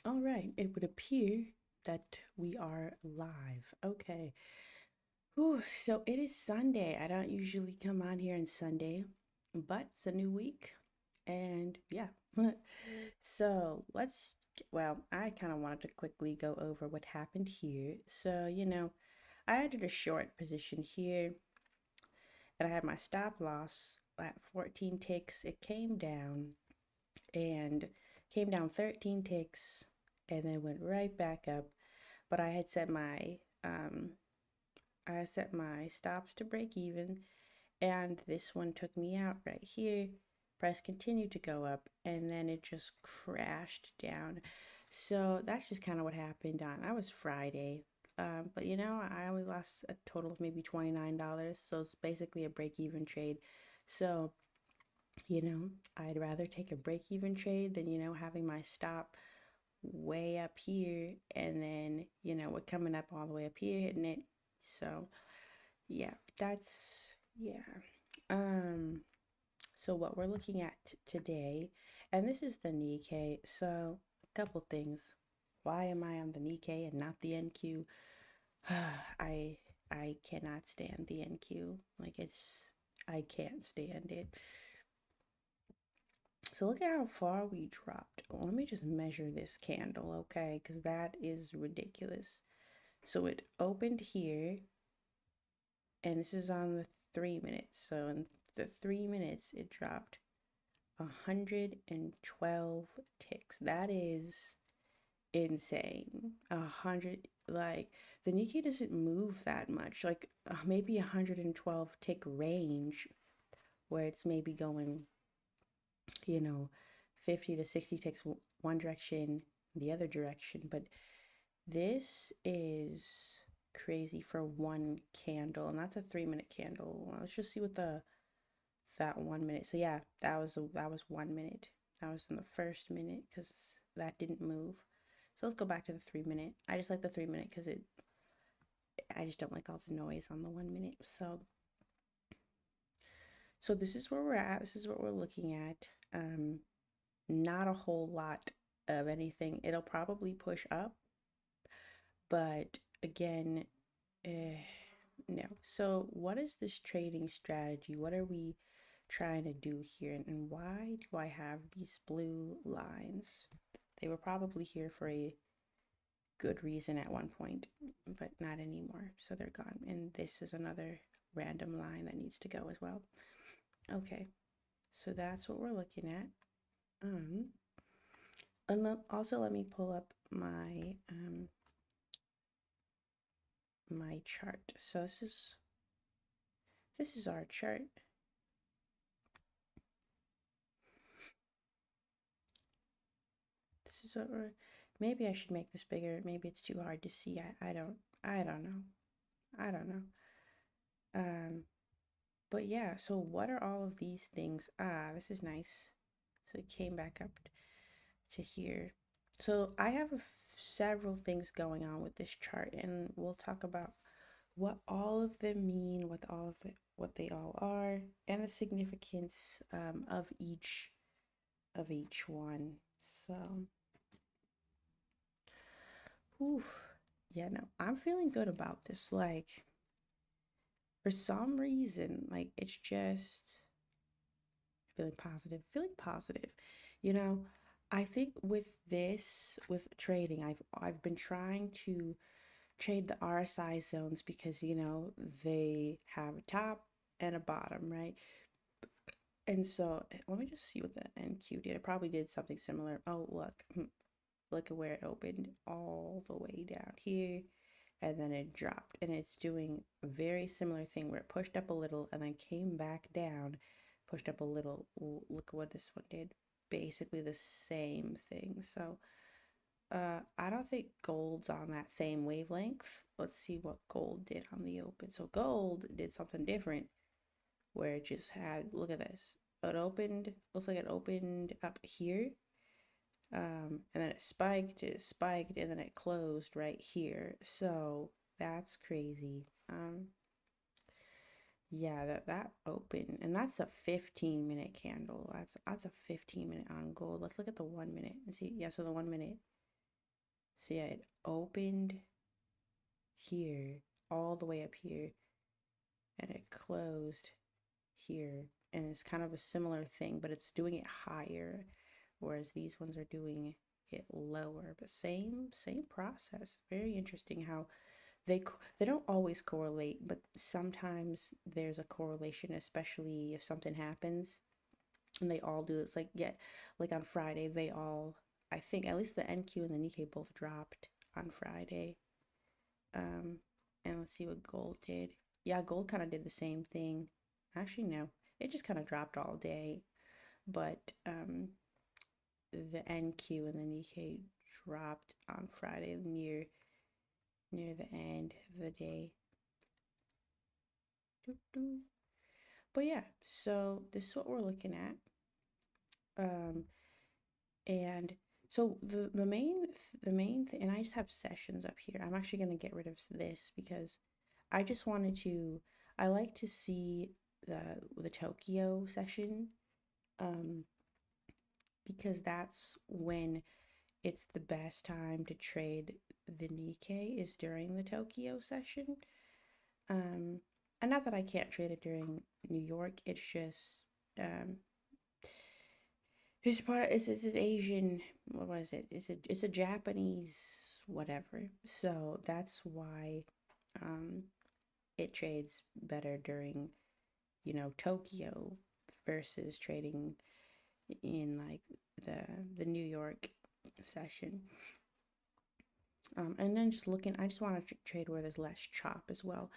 All right, it would appear that we are live. Okay. Whew, so it is Sunday. I don't usually come on here on Sunday, but it's a new week. And yeah. So well, I kind of wanted to quickly go over what happened here. So, I entered a short position here and I had my stop loss at 14 ticks. It and came down 13 ticks and then went right back up. But um I set my stops to break even, and this one took me out right here. Price continued to go up and then it just crashed down. So that's just kind of what happened on that was Friday. But I only lost a total of maybe $29. So it's basically a break even trade. So, I'd rather take a break even trade than, having my stop way up here and then, we're coming up all the way up here hitting it. So, yeah, yeah. Um, so what we're looking at today, and this is the Nikkei. So, a couple things. Why am I on the Nikkei and not the NQ? I I cannot stand the NQ. I can't stand it. So look at how far we dropped. Let me just measure this candle, okay? Because that is ridiculous. So it opened here, and this is on the 3 minutes. So in the 3 minutes, it dropped 112 ticks. That is insane. Like the Nikkei doesn't move that much. Like maybe 112 tick range, where it's maybe going, you know, 50 to 60 ticks one direction, the other direction. But this is crazy for one candle, and that's a 3 minute candle. Let's just see what the that 1 minute. So yeah, that was 1 minute. That was in the first minute because that didn't move. So let's go back to the 3 minute. I just like the 3 minute because I just don't like all the noise on the 1 minute. So this is where we're at. This is what we're looking at. Not a whole lot of anything. It'll probably push up, but again, no. So what is this trading strategy? What are we trying to do here? And why do I have these blue lines? They were probably here for a good reason at one point, but not anymore. So they're gone. And this is another random line that needs to go as well. Okay, so that's what we're looking at. And also let me pull up my chart. So this is our chart. This is what we're. Maybe I should make this bigger. Maybe it's too hard to see. I don't know. I don't know. But yeah, so what are all of these things? Ah, this is nice. So it came back up to here. So I have several things going on with this chart, and we'll talk about what all of them mean, what they all are, and the significance of each one. So, whew, yeah, no, I'm feeling good about this. Like, for some reason, like it's just feeling positive. You know, I think with trading, I've been trying to trade the RSI zones because they have a top and a bottom, right? And so let me just see what the NQ did. It probably did something similar. Oh, look at where it opened all the way down here, and then it dropped, and it's doing a very similar thing where it pushed up a little and then came back down, pushed up a little. Look at what this one did. Basically the same thing. So I don't think gold's on that same wavelength. Let's see what gold did on the open. So gold did something different where it just had, look at this. Looks like it opened up here. And then it spiked, and then it closed right here. So that's crazy. Yeah, that open, and that's a 15-minute candle. That's a 15-minute on gold. Let's look at the 1 minute and see. Yeah, so the 1 minute So yeah, it opened here, all the way up here, and it closed here. And it's kind of a similar thing, but it's doing it higher, whereas these ones are doing it lower. But same process. Very interesting how they don't always correlate, but sometimes there's a correlation, especially if something happens and they all do. It's like, yeah, like on Friday they all, I think at least the NQ and the Nikkei both dropped on Friday. um and let's see what gold did. Yeah, gold kind of did the same thing. Actually, no, it just kind of dropped all day, but the NQ and the Nikkei dropped on Friday near the end of the day. But yeah, so this is what we're looking at. And so the main thing, and I just have sessions up here. I'm actually gonna get rid of this because I just wanted to. I like to see the Tokyo session, um, because that's when it's the best time to trade the Nikkei is during the Tokyo session. Um, and not that I can't trade it during New York. It's just um it's an Asian, what was it? It's a Japanese whatever. So that's why um it trades better during, Tokyo versus trading in like the New York session. And then just looking, I just want to trade where there's less chop as well.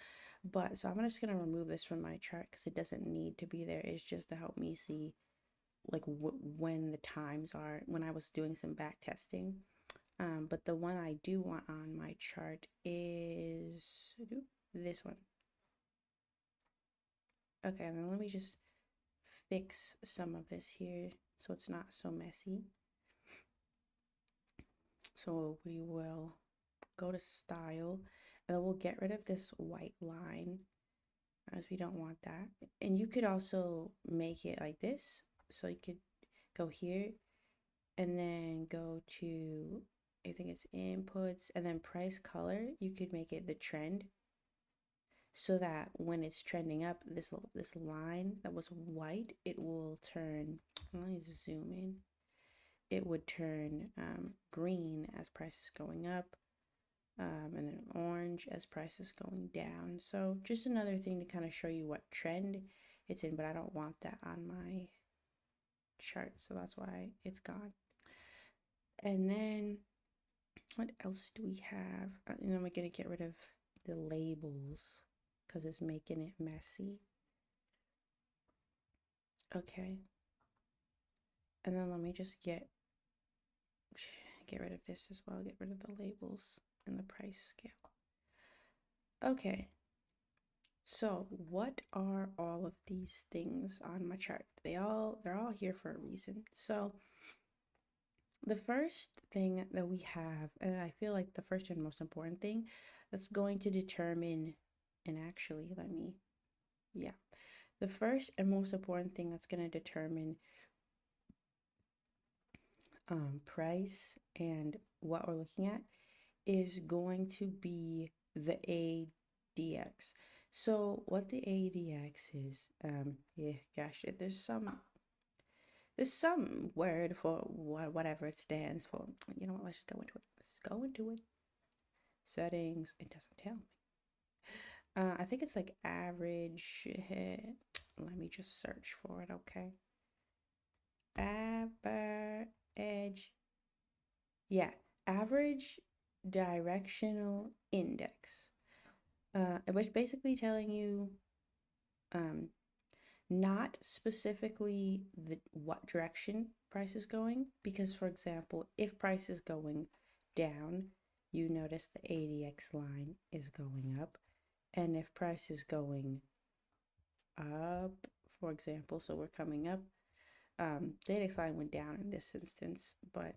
But so I'm just gonna remove this from my chart because it doesn't need to be there. It's just to help me see like when the times are when I was doing some back testing. But the one I do want on my chart is this one. Okay, and then let me just fix some of this here so it's not so messy. So we will go to style, and then we'll get rid of this white line as we don't want that. And you could also make it like this. So you could go here and then go to, I think it's inputs, and then price color. You could make it the trend so that when it's trending up, this line that was white, it will turn, let me zoom in, it would turn green as price is going up, and then orange as price is going down. So just another thing to kind of show you what trend it's in, but I don't want that on my chart, so that's why it's gone. And then what else do we have? And I'm gonna get rid of the labels because it's making it messy. Okay. And then let me just get rid of this as well. Get rid of the labels and the price scale. Okay. So what are all of these things on my chart? They're all here for a reason. So the first thing that we have, and I feel like the first and most important thing that's going to determine, and actually the first and most important thing that's going to determine price and what we're looking at is going to be the ADX. So what the ADX is, yeah, gosh, there's some word for whatever it stands for. You know what? Let's just go into it. Let's go into it. Settings. It doesn't tell me. I think it's like average. Let me just search for it. Okay. Average. Yeah, average directional index. Which basically telling you um not specifically what direction price is going, because for example, if price is going down, you notice the ADX line is going up, and if price is going up, for example, so we're coming up, the ADX line went down in this instance, but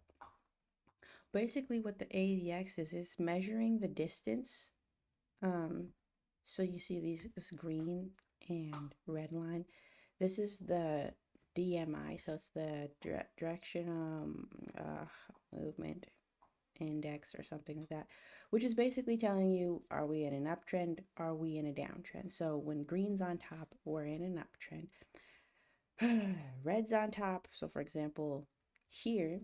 basically what the ADX is measuring the distance. So you see this green and red line. This is the DMI, so it's the direction movement index or something like that, which is basically telling you, are we in an uptrend? Are we in a downtrend? So when green's on top, we're in an uptrend. Red's on top. So for example, here,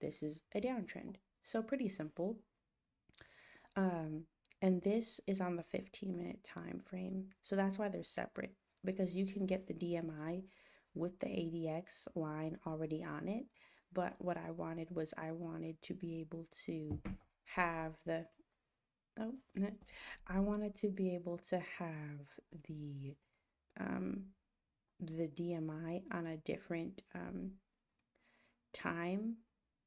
this is a downtrend. So pretty simple. Um, and this is on the 15-minute time frame. So that's why they're separate, because you can get the DMI with the ADX line already on it. But what I wanted was I wanted to be able to have the oh I wanted to be able to have um the DMI on a different time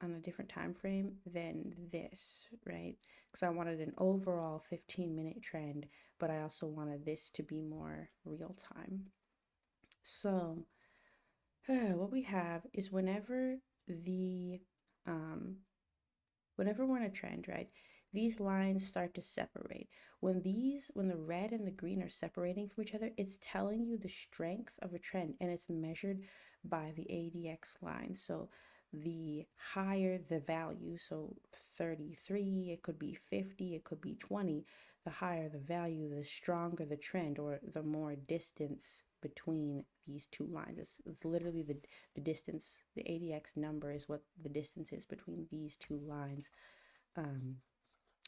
on a different time frame than this, right? Because I wanted an overall 15-minute trend, but I also wanted this to be more real time. So what we have is whenever we're in a trend, right? These lines start to separate. When the red and the green are separating from each other, it's telling you the strength of a trend, and it's measured by the ADX line. So the higher the value, so 33, it could be 50, it could be 20, the higher the value, the stronger the trend, or the more distance between these two lines. It's literally the distance. The ADX number is what the distance is between these two lines. Um,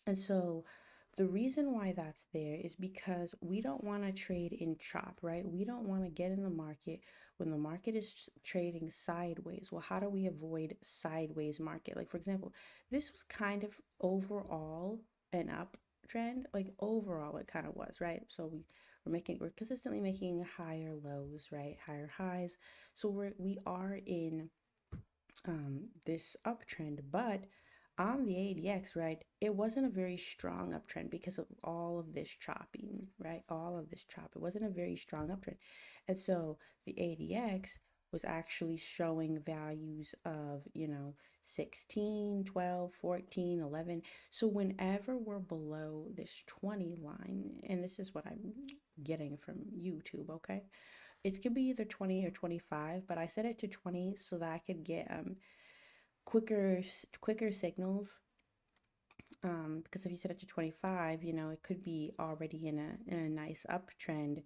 and so the reason why that's there is because we don't want to trade in chop, right? We don't want to get in the market when the market is trading sideways. Well, how do we avoid sideways market? Like, for example, this was kind of overall an uptrend. Like, overall, it kind of was, right? So we're consistently making higher lows, right? Higher highs. So we are in this uptrend, but on the ADX, right, it wasn't a very strong uptrend because of all of this chopping, right? All of this chop. It wasn't a very strong uptrend. And so the ADX was actually showing values of, 16, 12, 14, 11. So whenever we're below this 20 line, and this is what I'm getting from YouTube, okay? It could be either 20 or 25, but I set it to 20 so that I could get quicker signals, because if you set it to 25, it could be already in a nice uptrend,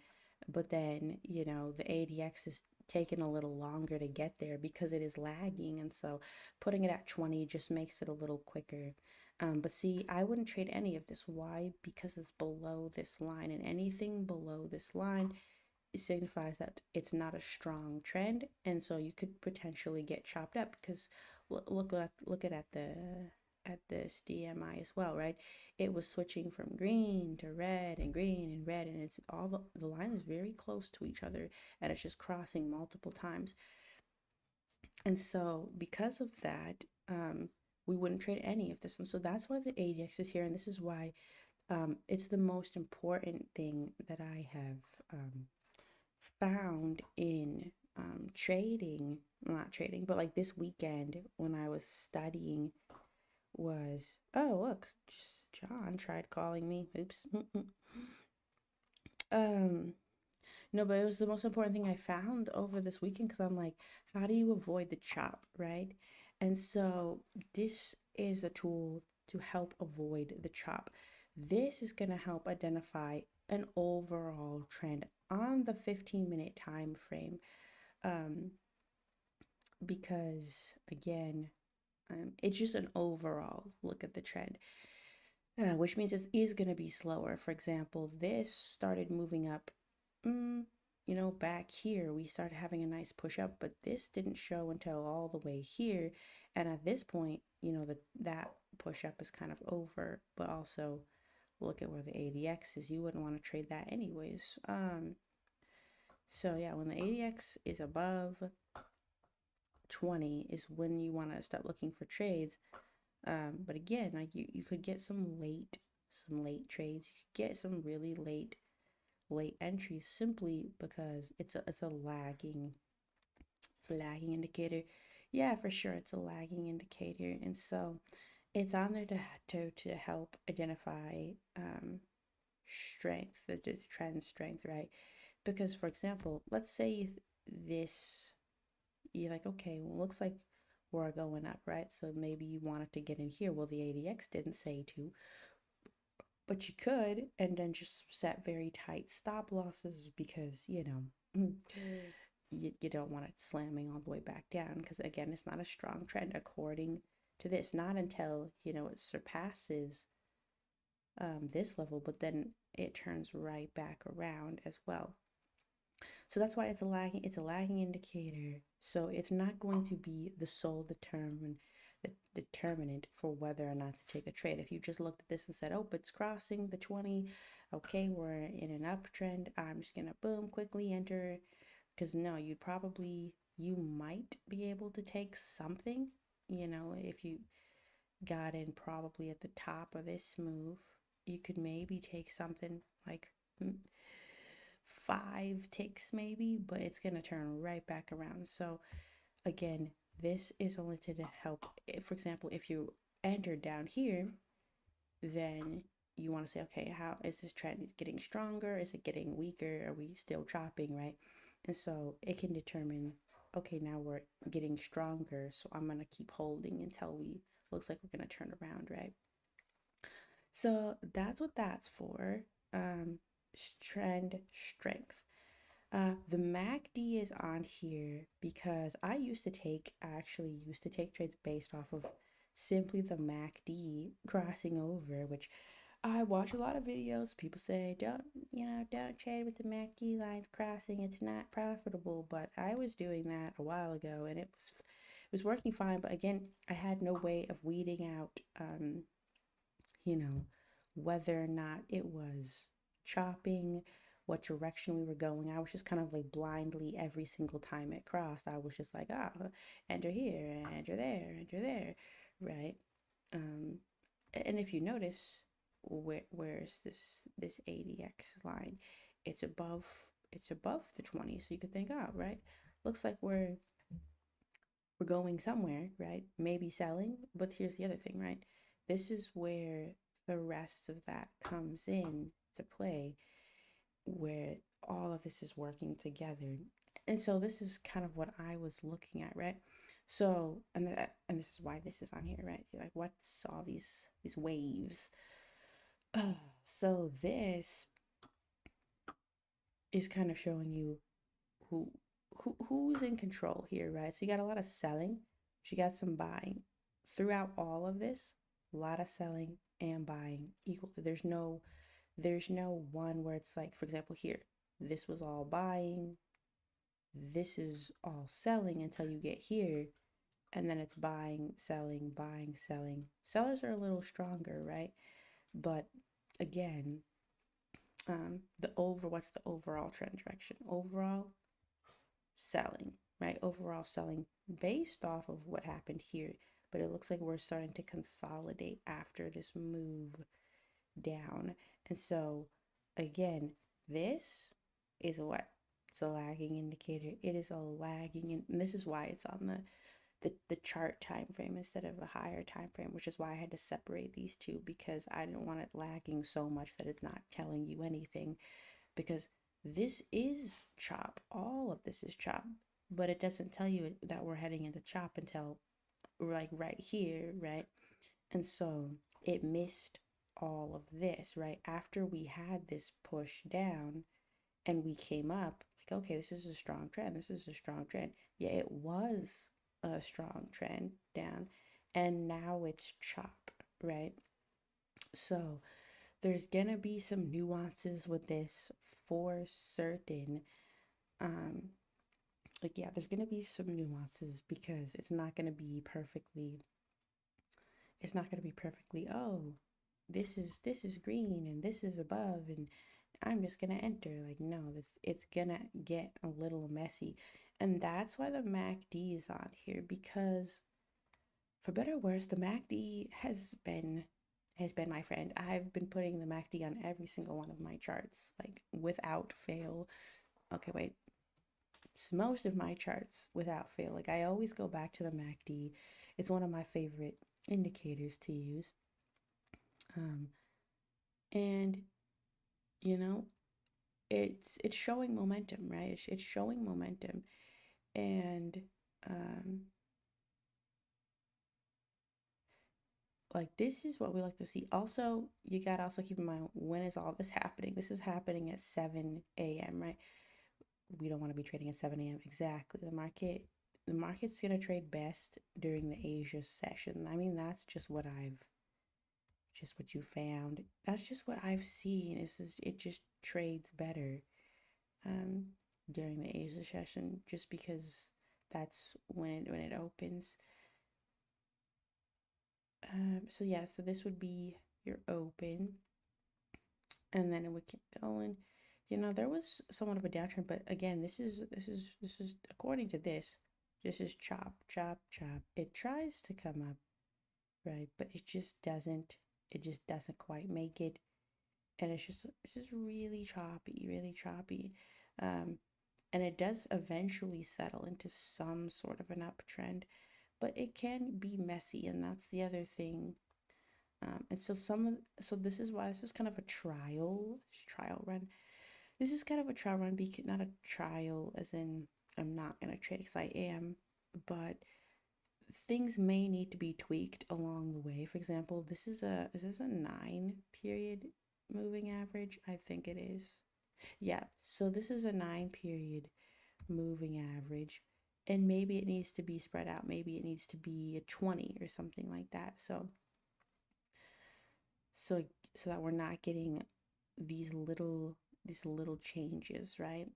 but then the ADX is taking a little longer to get there because it is lagging, and so putting it at 20 just makes it a little quicker. But see, I wouldn't trade any of this. Why? Because it's below this line, and anything below this line, it signifies that it's not a strong trend, and so you could potentially get chopped up because look at this DMI as well, right? It was switching from green to red and green and red, and it's all the line is very close to each other, and it's just crossing multiple times. And so because of that, we wouldn't trade any of this, and so that's why the ADX is here, and this is why it's the most important thing that I have found in trading, not trading, but like this weekend when I was studying was, oh, look, just John tried calling me. Oops. Um, no, but it was the most important thing I found over this weekend because I'm like, how do you avoid the chop, right? And so this is a tool to help avoid the chop. This is going to help identify an overall trend on the 15-minute time frame, because again, it's just an overall look at the trend, which means it is going to be slower. For example, this started moving up, back here. We started having a nice push up, but this didn't show until all the way here. And at this point, that push up is kind of over, but also look at where the ADX is. You wouldn't want to trade that anyways. So yeah, when the ADX is above 20 is when you want to start looking for trades. But again, like you could get some late trades. You could get some really late entries simply because it's a lagging indicator. Yeah, for sure, it's a lagging indicator, and so it's on there to help identify strength, the trend strength, right? Because for example, let's say this, you're like, okay, well, looks like or going up, right? So maybe you wanted to get in here. Well, the ADX didn't say to, but you could, and then just set very tight stop losses because, you don't want it slamming all the way back down because, again, it's not a strong trend according to this, not until, it surpasses this level, but then it turns right back around as well. So that's why it's a lagging indicator. So it's not going to be the sole determinant for whether or not to take a trade. If you just looked at this and said, "Oh, it's crossing the 20, okay, we're in an uptrend. I'm just gonna boom quickly enter," because no, you might be able to take something. If you got in probably at the top of this move, you could maybe take something like 5 ticks maybe, but it's gonna turn right back around. So again, this is only to help. For example, if you enter down here, then you want to say, okay, how is this trend getting stronger? Is it getting weaker? Are we still chopping, right? And so it can determine, okay, now we're getting stronger, so I'm gonna keep holding until we looks like we're gonna turn around, right? So that's what that's for. Um, Trend strength. The MACD is on here because I actually used to take trades based off of simply the MACD crossing over, which I watch a lot of videos. People say, don't trade with the MACD lines crossing. It's not profitable. But I was doing that a while ago and it was working fine. But again, I had no way of weeding out, you know, whether or not it was chopping, what direction we were going. I was just kind of like blindly every single time it crossed. I was just like, enter here, enter there, right? Um, and if you notice, where's this ADX line? It's above the 20, so you could think, right? Looks like we're going somewhere, right? Maybe selling, but here's the other thing, right? This is where the rest of that comes in to play, where all of this is working together. And so this is kind of what I was looking at, right? So, and this is why this is on here, right? You're like, what's all these waves? So this is kind of showing you who who's in control here, right? So you got a lot of selling, you got some buying. Throughout all of this, a lot of selling and buying equal. There's no one where it's like, for example, here, this was all buying, this is all selling until you get here, and then it's buying, selling, buying, selling. Sellers are a little stronger, right? But again, what's the overall trend direction? Overall selling, right? Overall selling based off of what happened here. But it looks like we're starting to consolidate after this move down. And so, again, this is what? It's a lagging indicator. It is a lagging, and this is why it's on the chart time frame instead of a higher time frame, which is why I had to separate these two because I didn't want it lagging so much that it's not telling you anything, because this is chop. All of this is chop, but it doesn't tell you that we're heading into chop until like right here, right? And so it missed all of this, right? After we had this push down and we came up, like, okay, this is a strong trend. This is a strong trend. Yeah, it was a strong trend down, and now it's chop, right? So there's gonna be some nuances with this for certain. Um, like, yeah, there's gonna be some nuances because it's not gonna be perfectly, oh, this is green and this is above and I'm just gonna enter. Like, no, it's gonna get a little messy. And that's why the MACD is on here, because for better or worse, the MACD has been my friend. I've been putting the MACD on every single one of my charts, like without fail. Okay, wait. So most of my charts without fail. Like, I always go back to the MACD. It's one of my favorite indicators to use. Um, and you know, it's showing momentum, right? It's showing momentum, and um, like this is what we like to see. Also, you gotta also keep in mind, when is all this happening? This is happening at 7 a.m., right? We don't want to be trading at 7 a.m. Exactly. The market's gonna trade best during the Asia session. I mean, that's just what you found. That's just what I've seen. It just trades better um during the Asia session, just because that's when it opens. So yeah, so this would be your open, and then it would keep going. There was somewhat of a downtrend, but again, this is according to this is chop, chop, chop. It tries to come up, right? But it just doesn't. It just doesn't quite make it, and it's just really choppy, really choppy. Um, and it does eventually settle into some sort of an uptrend, but it can be messy, and that's the other thing. And so this is why this is kind of a trial run. This is kind of a trial run, because not a trial as in I'm not gonna trade, because I am, but things may need to be tweaked along the way. For example, is this a 9 period moving average? I think it is. Yeah, so this is a 9 period moving average, and maybe it needs to be spread out. Maybe it needs to be a 20 or something like that. So so that we're not getting these little changes, right?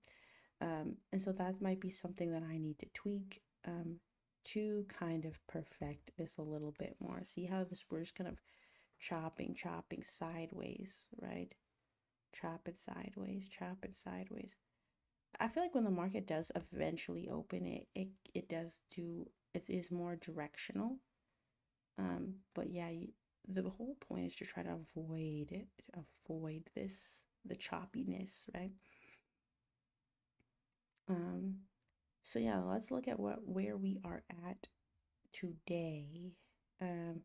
And so that might be something that I need to tweak to kind of perfect this a little bit more. See how this, we're just kind of chopping sideways, right? Chopping sideways, chopping sideways. I feel like when the market does eventually open, it does do, it is more directional. But yeah, the whole point is to try to avoid the choppiness, right? Um, so yeah, let's look at where we are at today. Um,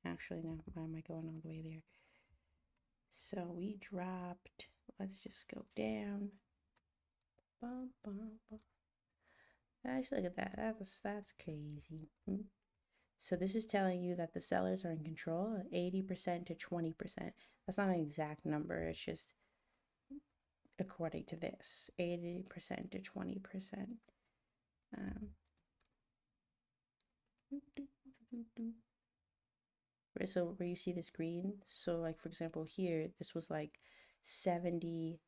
Actually, no, why am I going all the way there? So we dropped. Let's just go down. Bum, bum, bum. Actually, look at that. That's crazy. So this is telling you that the sellers are in control, 80% to 20%. That's not an exact number. It's just according to this, 80% to 20%. Um, so where you see this green, so like for example here, this was like 70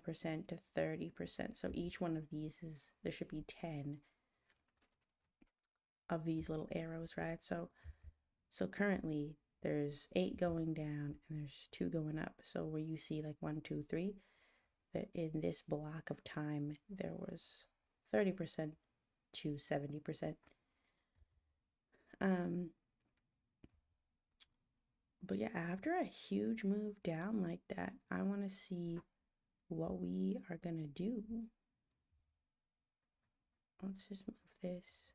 percent to 30%. So each one of these there should be 10 of these little arrows, right? So currently there's 8 going down and there's 2 going up. So where you see like 1, 2, 3, that in this block of time there was 30% to 70%. Um, but yeah, after a huge move down like that, I want to see what we are gonna do. Let's just move this.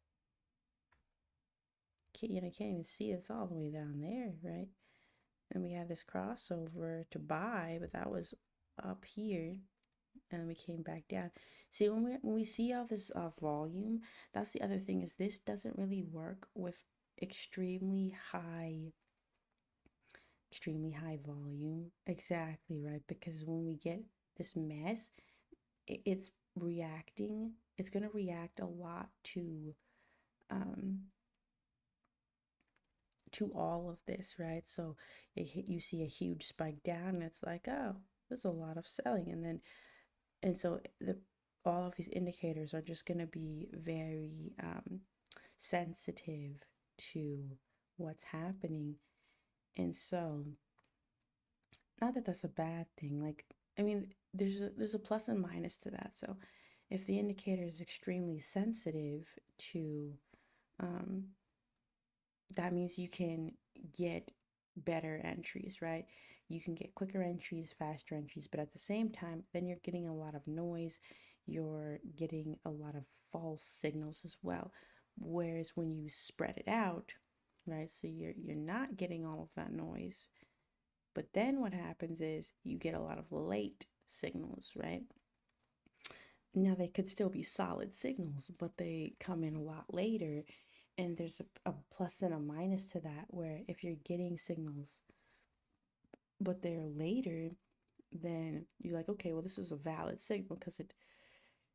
Can't even see it's all the way down there, right? And we had this crossover to buy, but that was up here, and then we came back down. See, when we see all this volume, that's the other thing, is this doesn't really work with extremely high volume. Exactly, right? Because when we get this mess, it's reacting. It's gonna react a lot um to all of this, right? So you see a huge spike down, and it's like, oh, there's a lot of selling, and so all of these indicators are just going to be very sensitive to what's happening. And so, not that that's a bad thing. Like, I mean, there's a plus and minus to that. So if the indicator is extremely sensitive to um, that means you can get better entries, right? You can get quicker entries, faster entries, but at the same time, then you're getting a lot of noise, you're getting a lot of false signals as well. Whereas when you spread it out, right? So you're not getting all of that noise. But then what happens is you get a lot of late signals, right? Now they could still be solid signals, but they come in a lot later, And there's a plus and a minus to that, where if you're getting signals but they're later, then you're like, okay, well, this is a valid signal because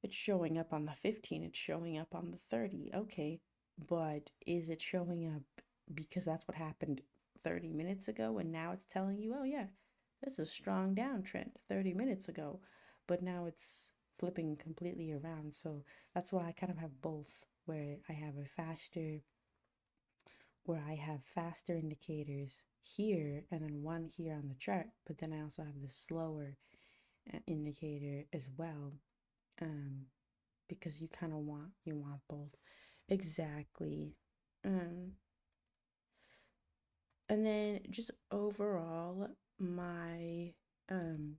it's showing up on the 15, it's showing up on the 30. Okay, but is it showing up because that's what happened 30 minutes ago and now it's telling you, oh yeah, this is a strong downtrend 30 minutes ago, but now it's flipping completely around. So that's why I kind of have both, where I have faster indicators here and then one here on the chart, but then I also have the slower indicator as well. Um, because you want both. Exactly. Um, and then just overall, my um,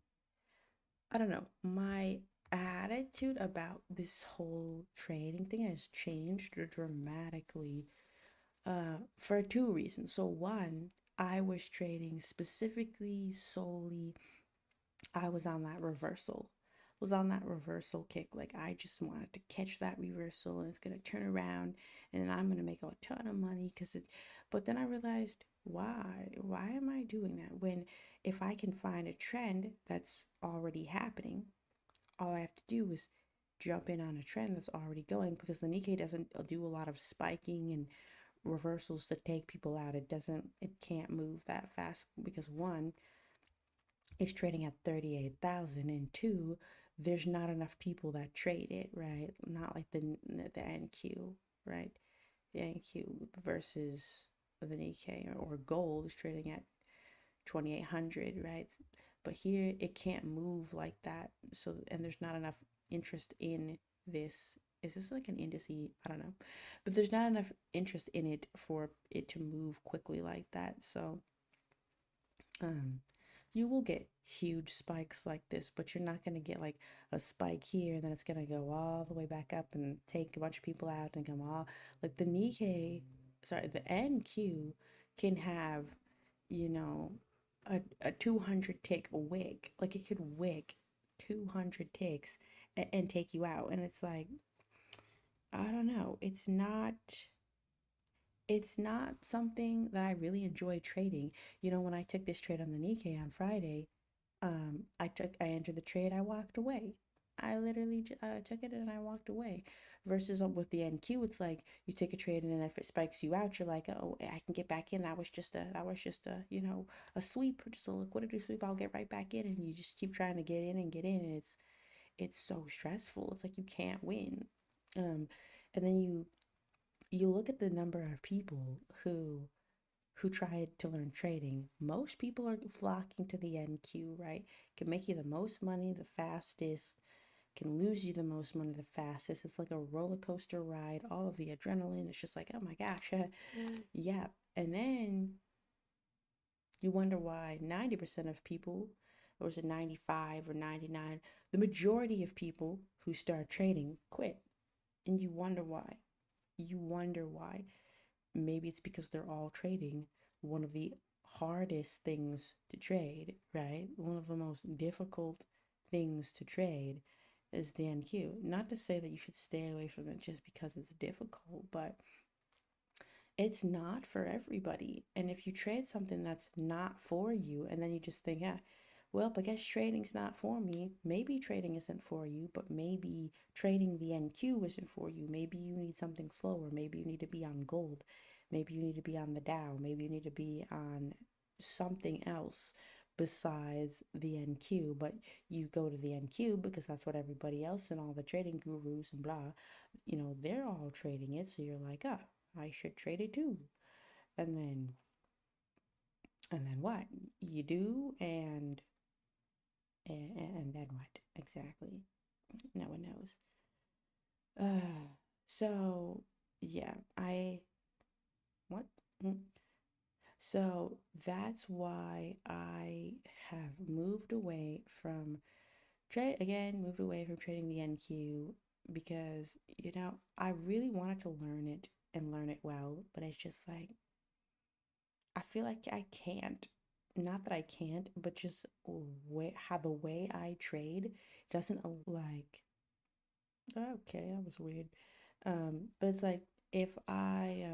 I don't know, my attitude about this whole trading thing has changed dramatically for two reasons. So one, I was trading specifically solely, I was on that reversal kick. Like I just wanted to catch that reversal and it's gonna turn around and then I'm gonna make a ton of money because it, but then I realized why am I doing that when if I can find a trend that's already happening, all I have to do is jump in on a trend that's already going, because the Nikkei doesn't do a lot of spiking and reversals to take people out. It can't move that fast because one, it's trading at 38,000, and two, there's not enough people that trade it, right? Not like the NQ, right? The NQ versus the Nikkei or gold is trading at 2,800, right? But here it can't move like that. So, and there's not enough interest in this. Is this like an indice? I don't know. But there's not enough interest in it for it to move quickly like that. So, um, you will get huge spikes like this, but you're not going to get like a spike here and then it's going to go all the way back up and take a bunch of people out and come all like the Nikkei, sorry, the NQ can have, you know, a 200 tick wick. Like it could wick 200 ticks and take you out. And it's like, I don't know. It's not something that I really enjoy trading. You know, when I took this trade on the Nikkei on Friday, I entered the trade, I walked away. I literally took it and I walked away. Versus with the NQ, it's like you take a trade and then if it spikes you out, you're like, oh, I can get back in. That was just a a sweep, just a liquidity sweep. I'll get right back in, and you just keep trying to get in and get in, and it's so stressful. It's like you can't win. Um, and then you look at the number of people who tried to learn trading. Most people are flocking to the NQ, right? Can make you the most money the fastest, can lose you the most money the fastest. It's like a roller coaster ride. All of the adrenaline, it's just like, oh my gosh, yeah. And then you wonder why 90% of people, or is it 95 or 99, the majority of people who start trading quit. And you wonder why. You wonder why. Maybe it's because they're all trading one of the hardest things to trade, right? One of the most difficult things to trade is the NQ. Not to say that you should stay away from it just because it's difficult, but it's not for everybody. And if you trade something that's not for you, and then you just think, yeah, well, because trading's not for me, maybe trading isn't for you, but maybe trading the NQ isn't for you. Maybe you need something slower. Maybe you need to be on gold. Maybe you need to be on the Dow. Maybe you need to be on something else besides the NQ. But you go to the NQ because that's what everybody else and all the trading gurus and blah, they're all trading it. So you're like, ah, I should trade it too. And then what? You do, and then what? Exactly. No one knows. So yeah, what? Mm. So that's why I have moved away from moved away from trading the NQ because, I really wanted to learn it and learn it well, but it's just like I feel like I can't. Not that I can't, but just how the way I trade doesn't like. Okay, that was weird. But it's like if I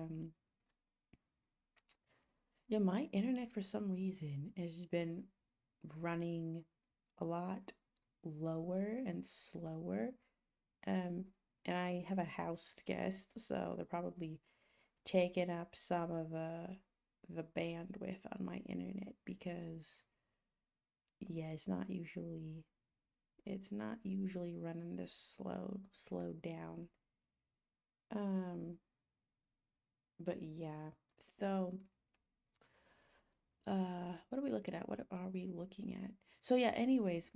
yeah, my internet for some reason has been running a lot lower and slower. Um, and I have a house guest, so they're probably taking up some of the bandwidth on my internet because yeah, it's not usually running this slowed down. Um, but yeah. So, what are we looking at? What are we looking at? So yeah, anyways,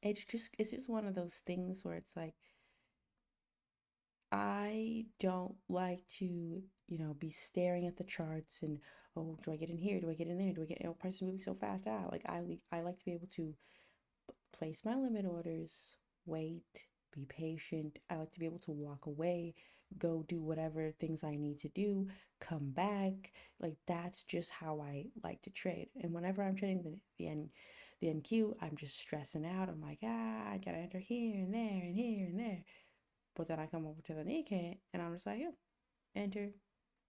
it's just one of those things where it's like I don't like to, be staring at the charts and oh, do I get in here? Do I get in there? Do I get, price is moving so fast. Like I like to be able to place my limit orders, wait, be patient. I like to be able to walk away, go do whatever things I need to do, come back. Like that's just how I like to trade. And whenever I'm trading the NQ, I'm just stressing out. I'm like, I gotta enter here and there and here and there. But then I come over to the NKD and I'm just like, yeah, enter,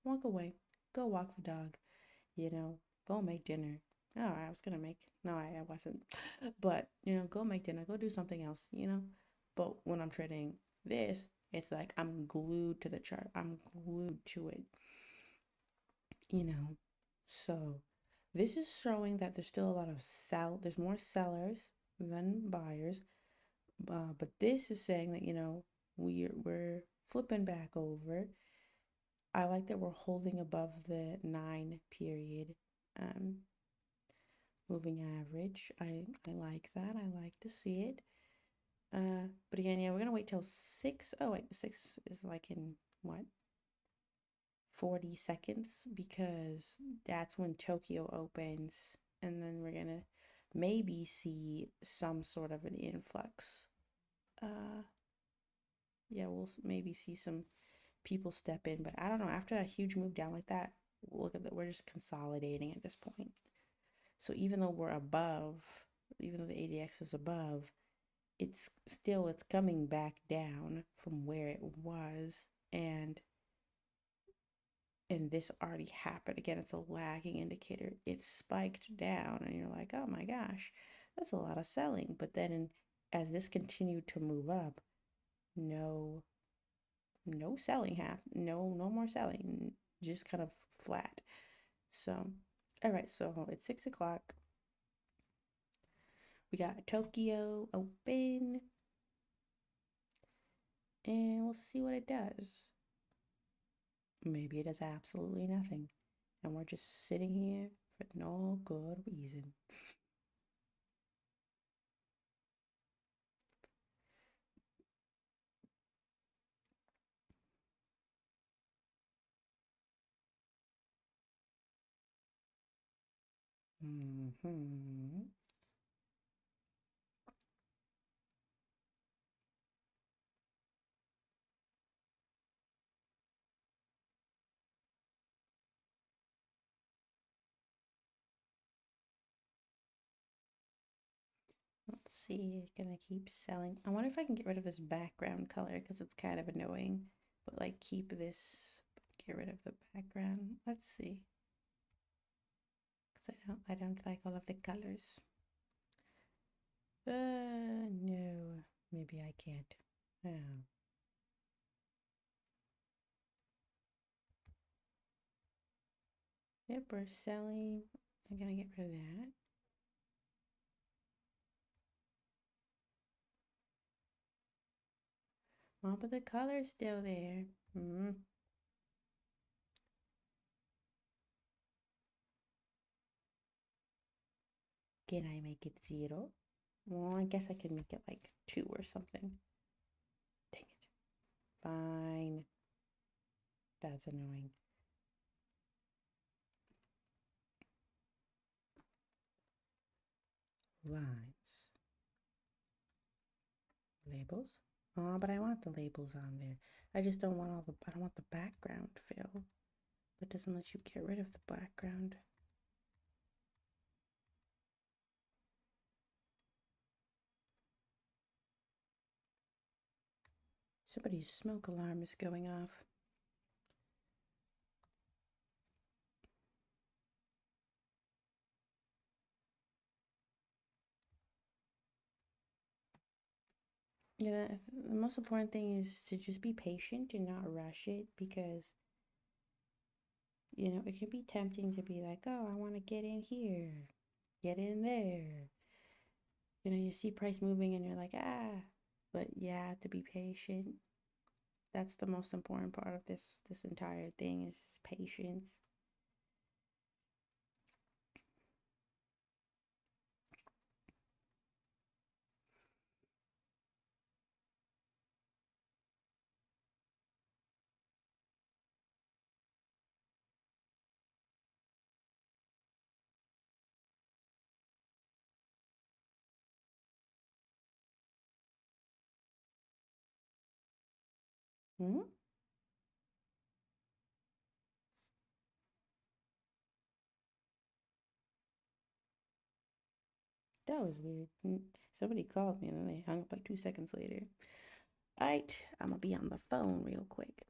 walk away, go walk the dog, go make dinner. Oh, I was gonna make, no, I wasn't. But, go make dinner, go do something else. But when I'm trading this, it's like I'm glued to the chart, I'm glued to it, you know. So this is showing that there's still a lot of there's more sellers than buyers. But this is saying that, we're flipping back over. I like that we're holding above the 9 period moving average. I like that. I like to see it. But again, yeah, we're gonna wait till 6. Oh wait, 6 is like in what? 40 seconds because that's when Tokyo opens, and then we're gonna maybe see some sort of an influx. Uh, yeah, we'll maybe see some people step in, but I don't know. After a huge move down like that, look at that, we're just consolidating at this point. So even though we're above, even though the ADX is above, it's coming back down from where it was, and this already happened. Again, it's a lagging indicator. It spiked down, and you're like, oh my gosh, that's a lot of selling. But then, as this continued to move up, no, no selling happened. No more selling. Just kind of flat. So, all right. So it's 6 o'clock. We got Tokyo open, and we'll see what it does. Maybe it does absolutely nothing, and we're just sitting here for no good reason. Hmm. Let's see. Gonna keep selling. I wonder if I can get rid of this background color because it's kind of annoying. But like keep this, but get rid of the background. Let's see. Because I don't like all of the colors. No. Maybe I can't. Oh. Yep, we're selling. I'm gonna get rid of that. Oh, but the color's still there. Can I make it 0? Well, I guess I can make it like 2 or something. Dang it. Fine. That's annoying. Lines. Labels? Oh, but I want the labels on there. I just don't want I don't want the background fill. But it doesn't let you get rid of the background. Somebody's smoke alarm is going off. Yeah, the most important thing is to just be patient and not rush it because, it can be tempting to be like, oh, I want to get in here, get in there. You see price moving and you're like, ah, but you have to be patient. That's the most important part of this entire thing is patience. Hmm. That was weird. Somebody called me and then they hung up like 2 seconds later. All right, I'm gonna be on the phone real quick.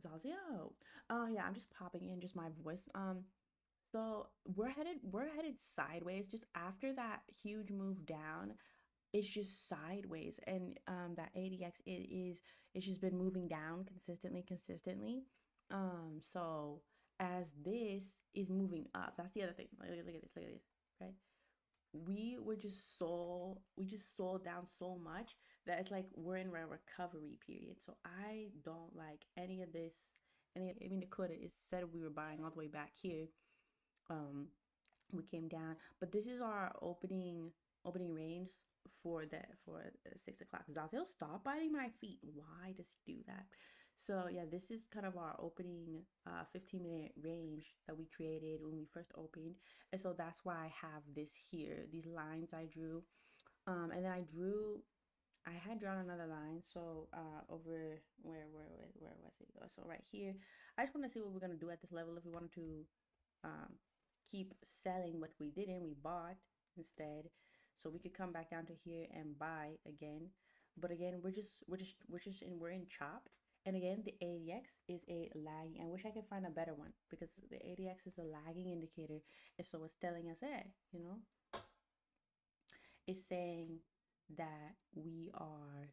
Zazio. Yeah, I'm just popping in just my voice. So we're headed sideways just after that huge move down. It's just sideways, and that ADX it's just been moving down consistently. So as this is moving up, that's the other thing. Look at this, right? We just sold down so much that it's like we're in a recovery period. So I don't like any of this. I mean, it could have. It said we were buying all the way back here. Um, we came down, but this is our opening range for 6 o'clock. Zazel, stop biting my feet. Why does he do that? So yeah, this is kind of our opening 15-minute range that we created when we first opened. And so that's why I have this here, these lines I drew. And then I had drawn another line. So over where was it? So right here, I just want to see what we're gonna do at this level. If we wanted to um, keep selling what we didn't, we bought instead, so we could come back down to here and buy again. But again, we're in chop. And again, the ADX is a lagging. I wish I could find a better one because the ADX is a lagging indicator, and so it's telling us, hey, it's saying that we are,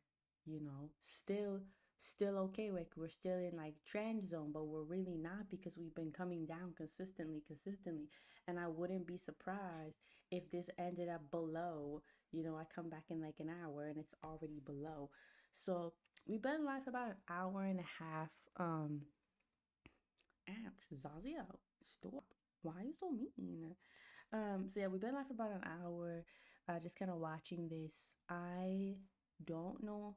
still okay. Like we're still in like trend zone, but we're really not because we've been coming down consistently. And I wouldn't be surprised if this ended up below. I come back in like an hour and it's already below. So we've been live for about an hour and a half. Ouch, Zazio, stop. Why are you so mean? So yeah, we've been live for about an hour, just kind of watching this. Don't know.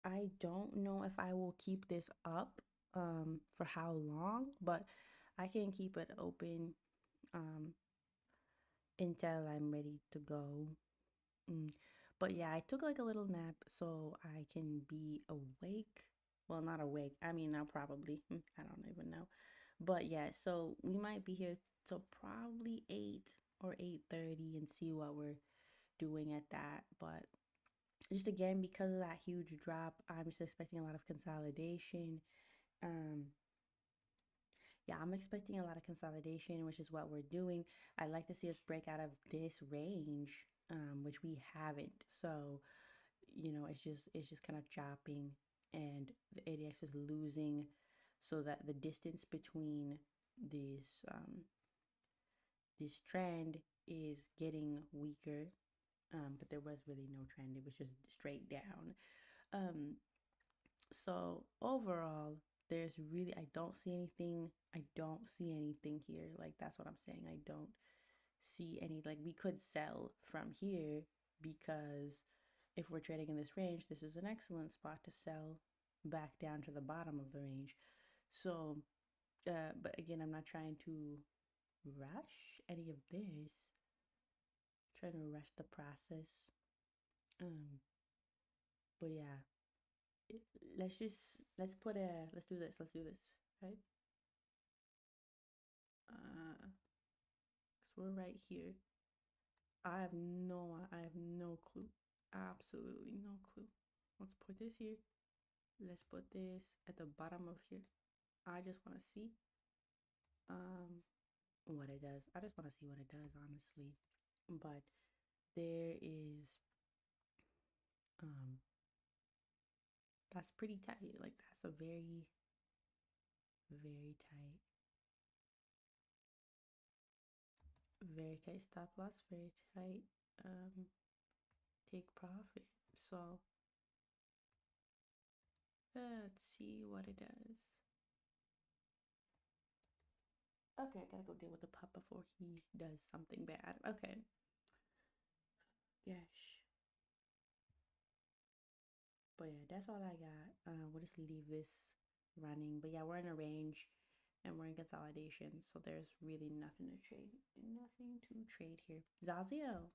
I don't know if I will keep this up, for how long, but I can keep it open, um, until I'm ready to go. Mm. But yeah, I took like a little nap so I can be awake. Well, not awake. I mean, I'll probably, I don't even know. But yeah, so we might be here till probably 8 or 8:30 and see what we're doing at that. But just again, because of that huge drop, I'm just expecting a lot of consolidation. Um, yeah, I'm expecting a lot of consolidation, which is what we're doing. I'd like to see us break out of this range, which we haven't. So, it's just kind of chopping, and the ADX is losing, so that the distance between this trend is getting weaker. But there was really no trend; it was just straight down. Um, so overall, I don't see anything. I don't see anything here. Like that's what I'm saying. I don't see any, like we could sell from here because if we're trading in this range, this is an excellent spot to sell back down to the bottom of the range. So, but again, I'm not trying to rush any of this. Trying to rush the process. Um, but yeah, let's do this. Let's do this, right? Cause we're right here. I have no clue. Absolutely no clue. Let's put this here. Let's put this at the bottom of here. I just want to see what it does. I just want to see what it does, honestly. But there is um that's pretty tight. Like that's a very, very tight, very tight stop loss, very tight take profit. So let's see what it does. Okay, I gotta go deal with the pup before he does something bad. Okay. Gosh. But yeah, that's all I got. We'll just leave this running. But yeah, we're in a range and we're in consolidation. So there's really nothing to trade. Nothing to trade here. Zazio.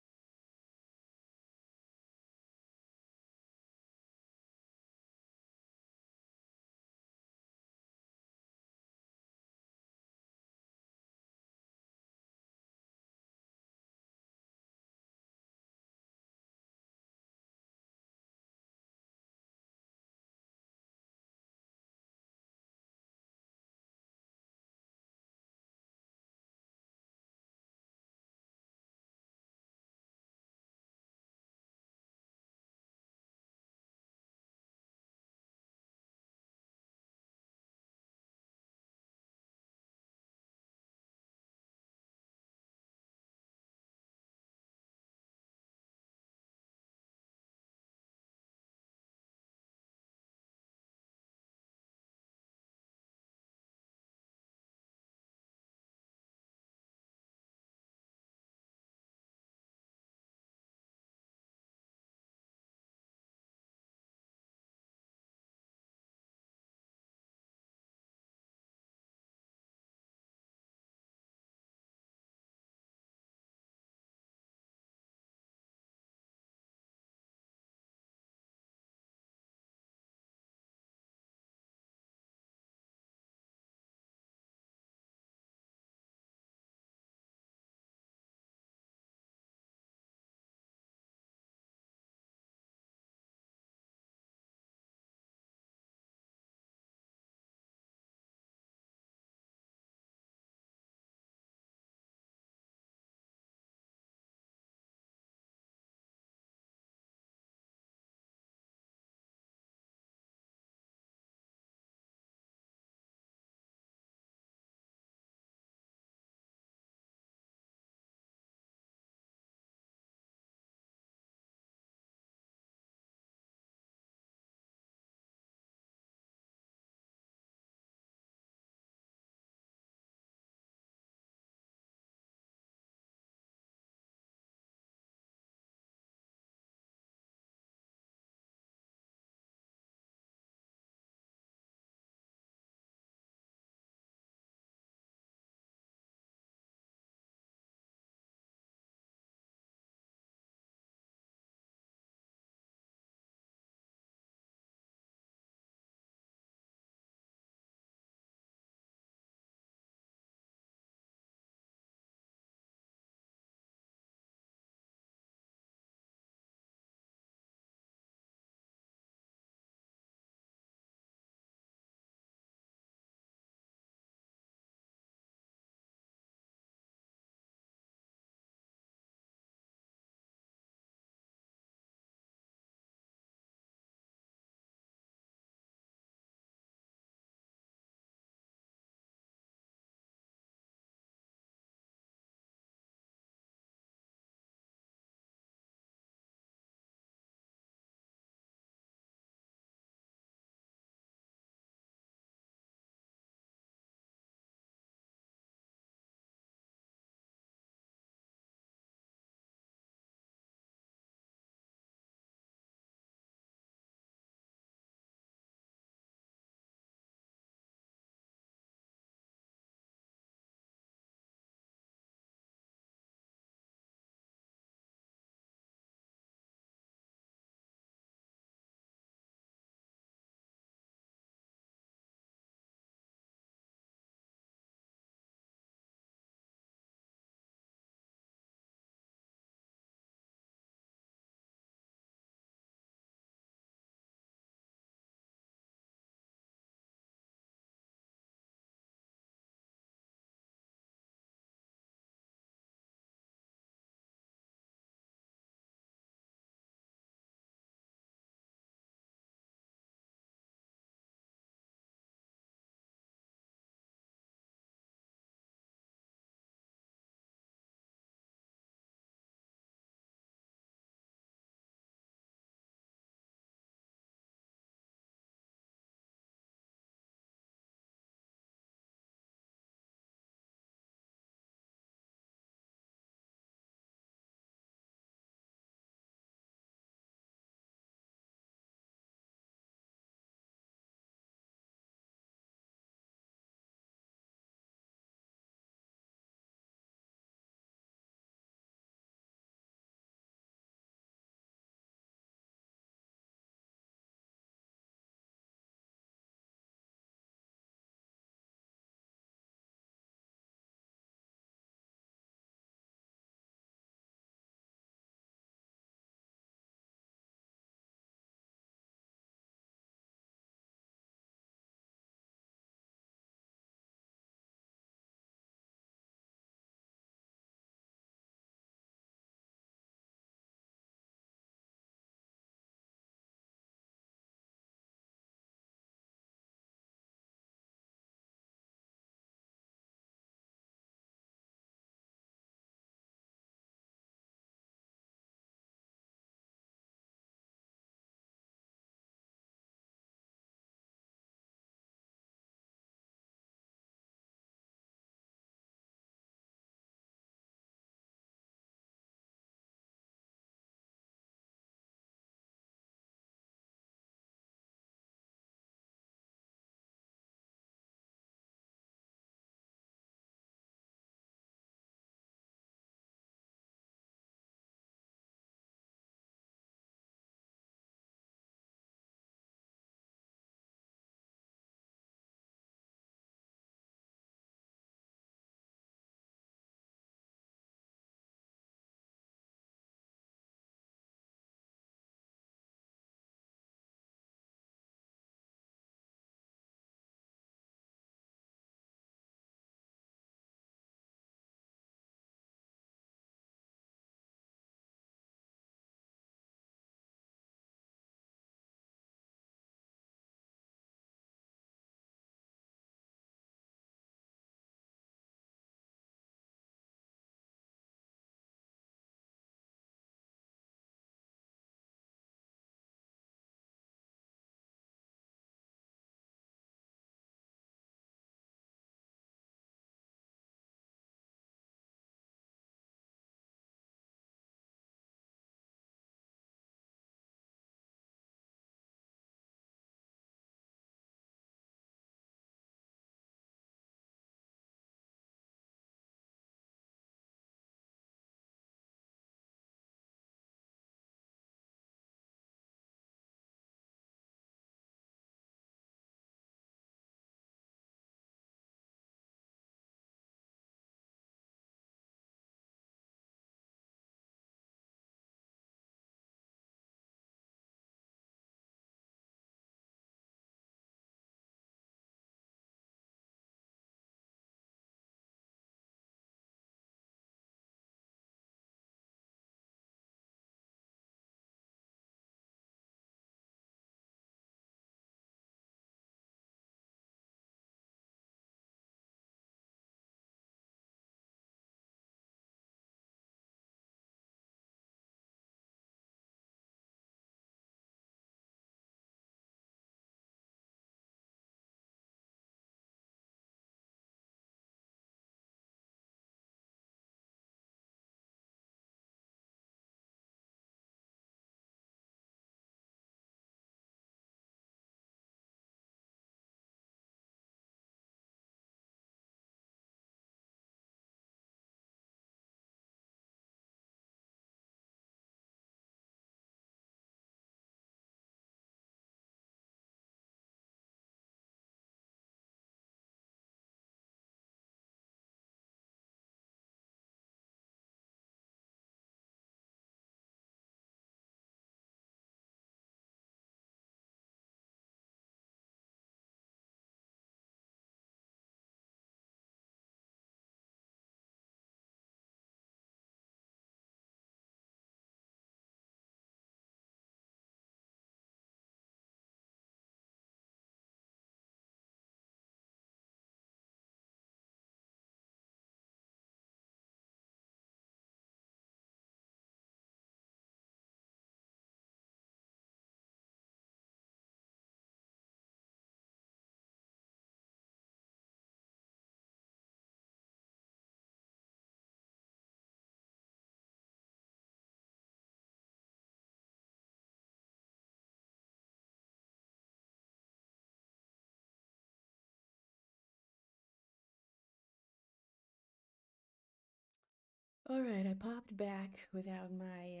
All right, I popped back without my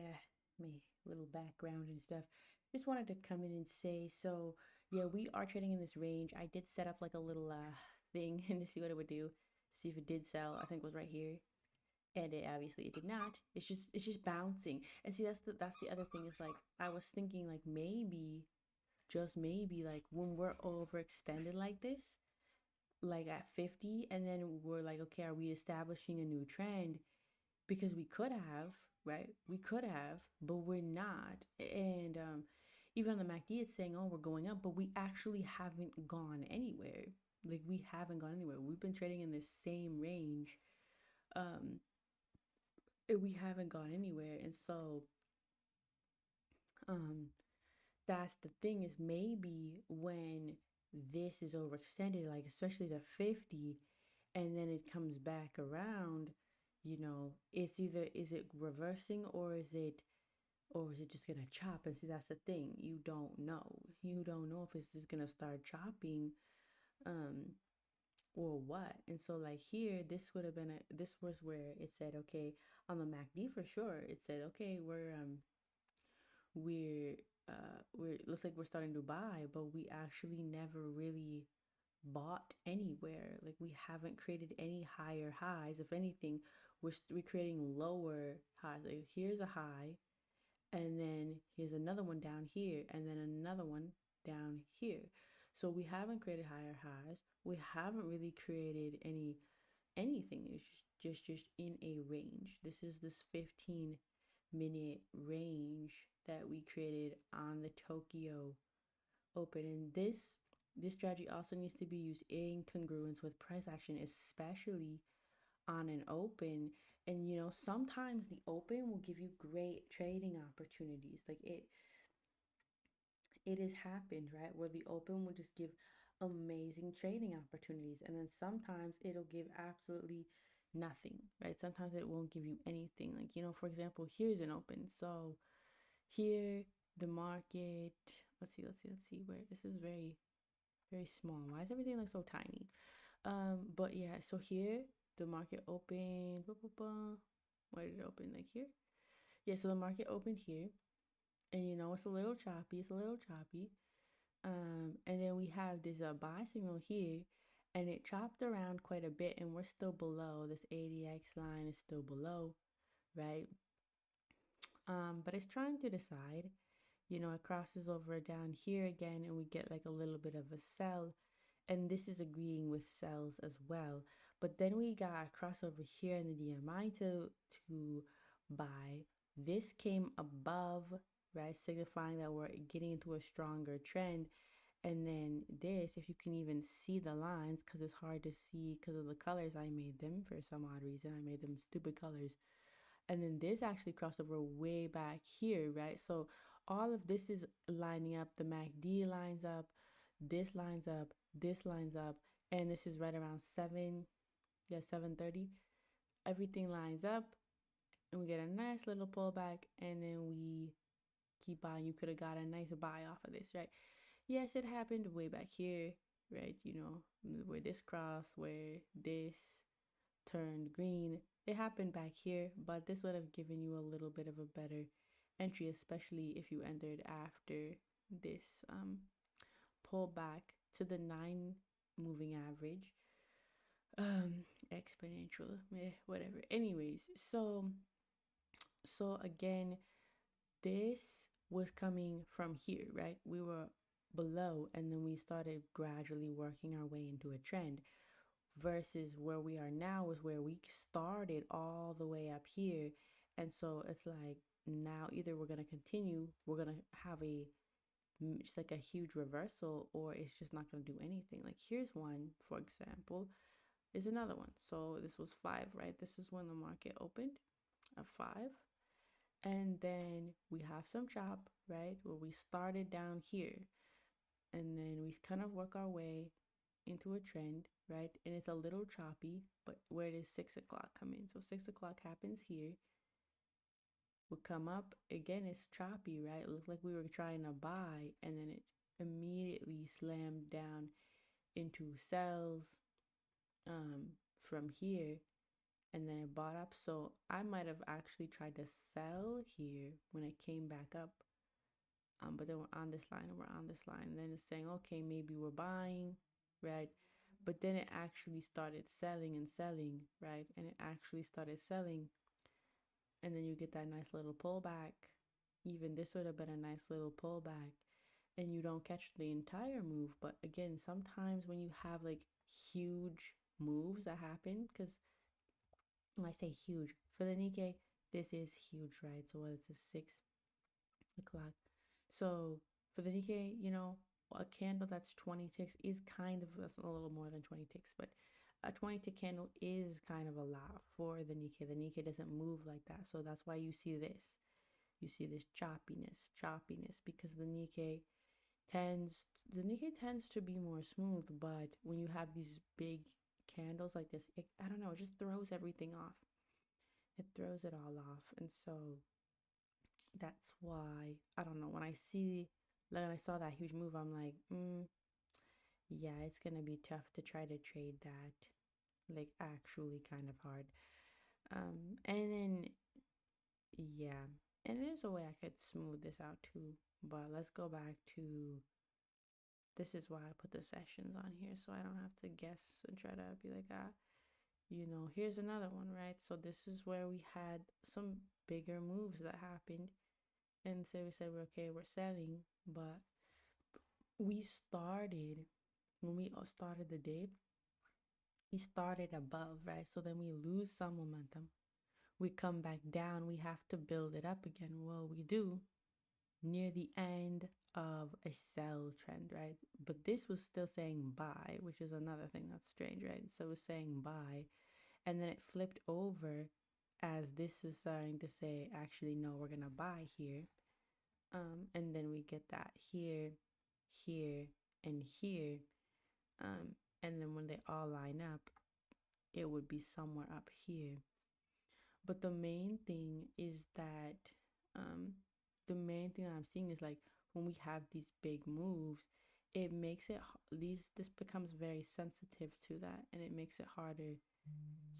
little background and stuff. Just wanted to come in and say, so yeah, we are trading in this range. I did set up like a little thing and to see what it would do, see if it did sell. I think it was right here, and it obviously it did not. It's just bouncing. And see, that's the other thing is like I was thinking like maybe just maybe like when we're overextended like this, like at 50, and then we're like, okay, are we establishing a new trend? Because we could have, right? We could have, but we're not. And even on the MACD, it's saying, oh, we're going up, but we actually haven't gone anywhere. Like we haven't gone anywhere. We've been trading in this same range. Um, and we haven't gone anywhere. And so um that's the thing is maybe when this is overextended, like especially to 50, and then it comes back around, it's either is it reversing or is it just gonna chop? And see, that's the thing. You don't know. You don't know if it's just gonna start chopping, um, or what. And so like here, this was where it said, okay, on the MACD for sure, it said, okay, we're we're looks like we're starting to buy, but we actually never really bought anywhere. Like we haven't created any higher highs. If anything, we're creating lower highs. Like here's a high, and then here's another one down here, and then another one down here. So we haven't created higher highs. We haven't really created anything. It's just in a range. This is this 15-minute range that we created on the Tokyo Open. And this strategy also needs to be used in congruence with price action, especially on an open. And sometimes the open will give you great trading opportunities. Like it has happened, right? Where the open will just give amazing trading opportunities. And then sometimes it'll give absolutely nothing, right? Sometimes it won't give you anything. Like, for example, here's an open. So here the market, let's see where this is very, very small. Why does everything look so tiny? But yeah, so here the market opened. Where did it open? Like here? Yeah, so the market opened here, and it's a little choppy. It's a little choppy. And then we have this buy signal here, and it chopped around quite a bit, and we're still below. This ADX line is still below, right? But it's trying to decide. It crosses over down here again, and we get like a little bit of a sell, and this is agreeing with sells as well. But then we got a crossover here in the DMI to buy. This came above, right, signifying that we're getting into a stronger trend. And then this, if you can even see the lines, because it's hard to see because of the colors I made them for some odd reason. I made them stupid colors. And then this actually crossed over way back here, right? So all of this is lining up. The MACD lines up, this lines up, this lines up, and this is right around 7:30. Everything lines up, and we get a nice little pullback, and then we keep buying. You could have got a nice buy off of this, right? Yes, it happened way back here, right? Where this crossed, where this turned green. It happened back here, but this would have given you a little bit of a better entry, especially if you entered after this pullback to the 9 moving average. Exponential, whatever. Anyways, so again, this was coming from here, right? We were below, and then we started gradually working our way into a trend, versus where we are now is where we started all the way up here. And so it's like now either we're going to continue, we're going to have just like a huge reversal, or it's just not going to do anything. Like here's one, for example, is another one. So this was 5, right? This is when the market opened at 5. And then we have some chop, right? Where we started down here, and then we kind of work our way into a trend, right? And it's a little choppy, but where does 6 o'clock come in? So 6 o'clock happens here. We'll come up again. It's choppy, right? It looked like we were trying to buy, and then it immediately slammed down into sells from here. and then it bought up. So I might have actually tried to sell here when it came back up. But then we're on this line and we're on this line, and then it's saying, okay, maybe we're buying, right? But then it actually started selling and selling, right? And it actually started selling, and then you get that nice little pullback. Even this would have been a nice little pullback, and you don't catch the entire move. But again, sometimes when you have like huge moves that happen, because when I say huge for the Nikkei, this is huge, right? So what is it, 6 o'clock? So for the Nikkei, a candle that's 20 ticks is kind of, that's a little more than 20 ticks, but a 20 tick candle is kind of a lot for the Nikkei. The Nikkei doesn't move like that. So that's why you see this. You see this choppiness, because the Nikkei tends to be more smooth, but when you have these big candles like this, I don't know, it just throws everything off. It throws it all off. And so that's why, I don't know, when I saw that huge move, I'm like, yeah, it's gonna be tough to try to trade that, like actually kind of hard. And then yeah, and there's a way I could smooth this out too, but let's go back to, this is why I put the sessions on here, so I don't have to guess and try to be like, here's another one, right? So this is where we had some bigger moves that happened, and so we said, we're selling, but we started, when we started the day, we started above, right? So then we lose some momentum. We come back down, we have to build it up again. Well, we do near the end of a sell trend, right? But this was still saying buy, which is another thing that's strange, right? So it was saying buy, and then it flipped over as this is starting to say, actually, no, we're gonna buy here. And then we get that here, here, and here. And then when they all line up, it would be somewhere up here. But the main thing is that I'm seeing is like when we have these big moves, it makes it this becomes very sensitive to that, and it makes it harder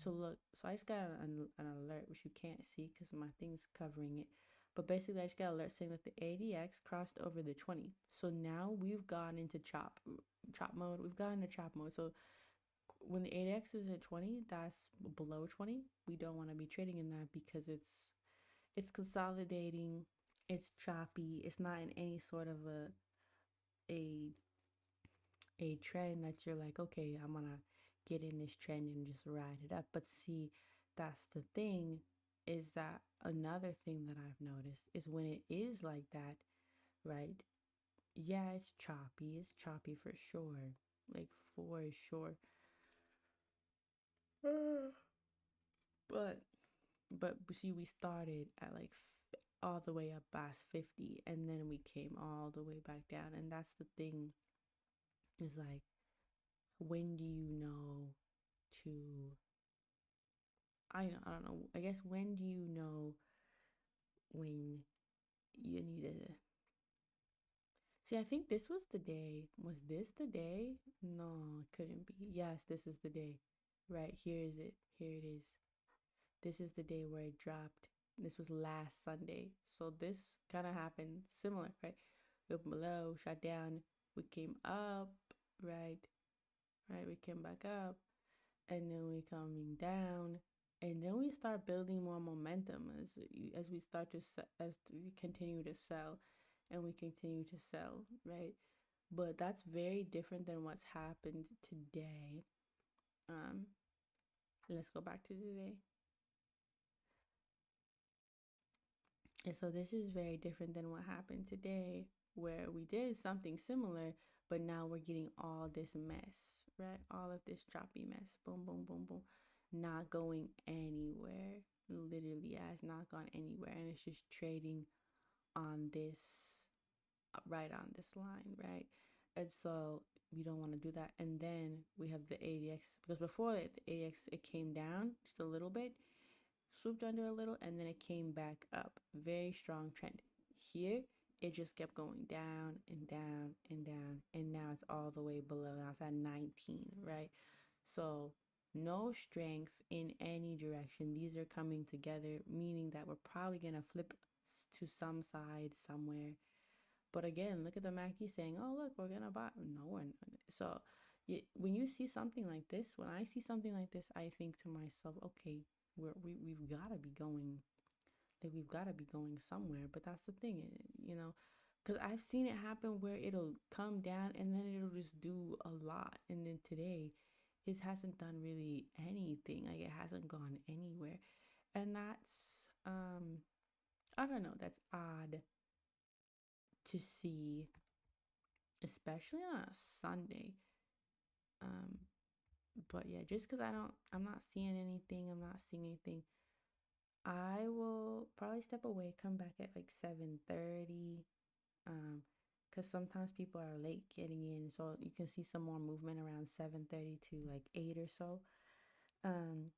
to look. So I just got an alert, which you can't see because my thing's covering it. But basically, I just got an alert saying that the ADX crossed over the 20. So now we've gone into chop mode. We've gone into chop mode. So when the ADX is at 20, that's below 20. We don't want to be trading in that because it's consolidating, it's choppy, it's not in any sort of a a trend that you're like, okay, I'm gonna get in this trend and just ride it up. But see, that's the thing, is that another thing that I've noticed is when it is like that, right? Yeah, it's choppy. It's choppy for sure. Like for sure. But see, we started at like all the way up past 50, and then we came all the way back down. And that's the thing, is like, when do you know to, I don't know, I guess, when do you know when you need to see? I think this was the day. Was this the day? No, it couldn't be. Yes, this is the day. Right, here is it. Here it is. This is the day where it dropped. This was last Sunday. So this kind of happened similar, right? We went below, shot down, we came up, right? Right, we came back up, and then we coming down, and then we start building more momentum as we start to as we continue to sell, and we continue to sell, right? But that's very different than what's happened today. Um, let's go back to today. And so this is very different than what happened today, where we did something similar, but now we're getting all this mess, right? All of this choppy mess. Boom, boom, boom, boom. Not going anywhere. Literally has not gone anywhere. And it's just trading on this, right on this line, right? And so we don't want to do that. And then we have the ADX, because before it, the ADX, it came down just a little bit, swooped under a little, and then it came back up. Very strong trend. Here, it just kept going down and down and down, and now it's all the way below. Now it's at 19, right? So no strength in any direction. These are coming together, meaning that we're probably going to flip to some side somewhere. But again, look at the Mackie saying, oh, look, we're going to buy. No, we're not. So when you see something like this, when I see something like this, I think to myself, okay, we've got to be going, like, we've got to be going somewhere. But that's the thing, you know, because I've seen it happen where it'll come down and then it'll just do a lot. And then today, it hasn't done really anything. Like, it hasn't gone anywhere. And that's, I don't know, that's odd to see, especially on a Sunday. Um, but yeah, just because I'm not seeing anything, I'm not seeing anything. I will probably step away, come back at like 7:30. Because sometimes people are late getting in, so you can see some more movement around 7:30 to like 8 or so. Um,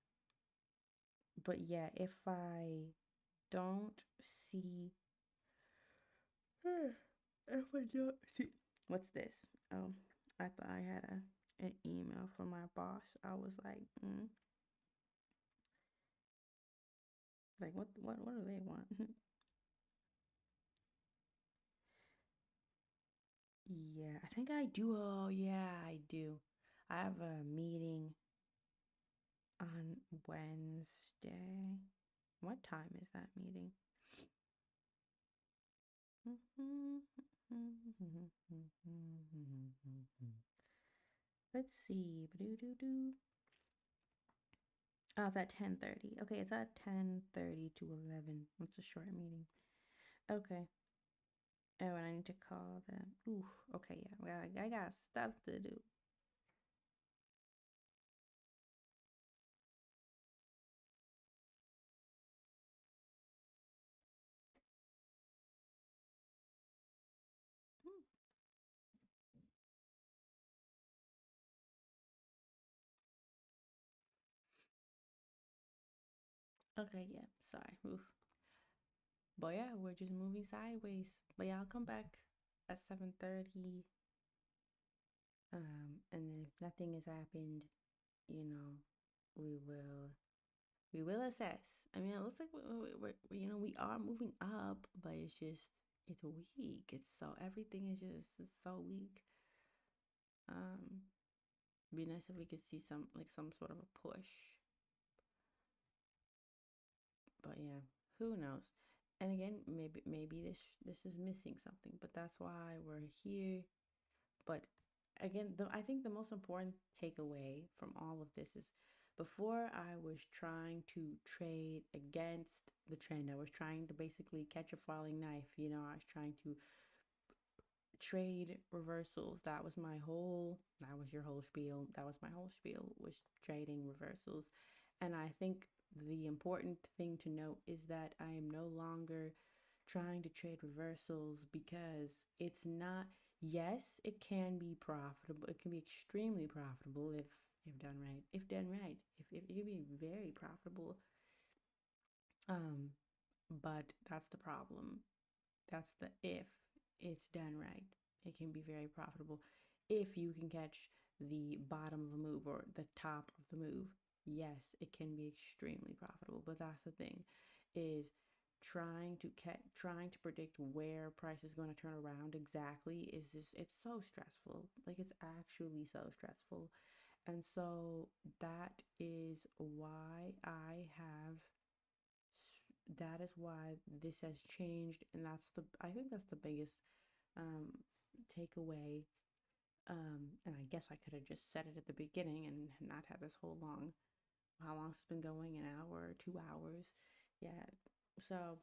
but yeah, if I don't see, if I don't see, what's this? Oh, I thought I had an email from my boss. I was like, like what do they want? Yeah, I think I do. Oh, yeah, I do. I have a meeting on Wednesday. What time is that meeting? Let's see. Oh, it's at 10:30. Okay, it's at 10:30 to 11. It's a short meeting. Okay. Oh, and I need to call them. Ooh, okay, yeah. I got stuff to do. Hmm. Okay, yeah. Sorry. Oof. But yeah, we're just moving sideways. But yeah, I'll come back at 7:30. And then if nothing has happened, you know, we will we will assess. I mean, it looks like we are moving up, but it's weak. It's so everything is just it's so weak. Um, be nice if we could see some sort of a push. But yeah, who knows? And again, maybe this is missing something, but that's why we're here. But again, I think the most important takeaway from all of this is before I was trying to trade against the trend. I was trying to basically catch a falling knife. I was trying to trade reversals. That was your whole spiel. That was my whole spiel, was trading reversals. And I think the important thing to note is that I am no longer trying to trade reversals because it's not, yes, it can be profitable. It can be extremely profitable if done right. If done right. If it can be very profitable. Um, but that's the problem. That's the if it's done right. It can be very profitable if you can catch the bottom of a move or the top of the move. Yes, it can be extremely profitable, but that's the thing is trying to predict where price is going to turn around exactly is just it's so stressful. Like it's actually so stressful. And so that is why that is why this has changed, and I think that's the biggest um takeaway. And I guess I could have just said it at the beginning and not had this whole long, how long it's been going, an hour or 2 hours. Yeah. So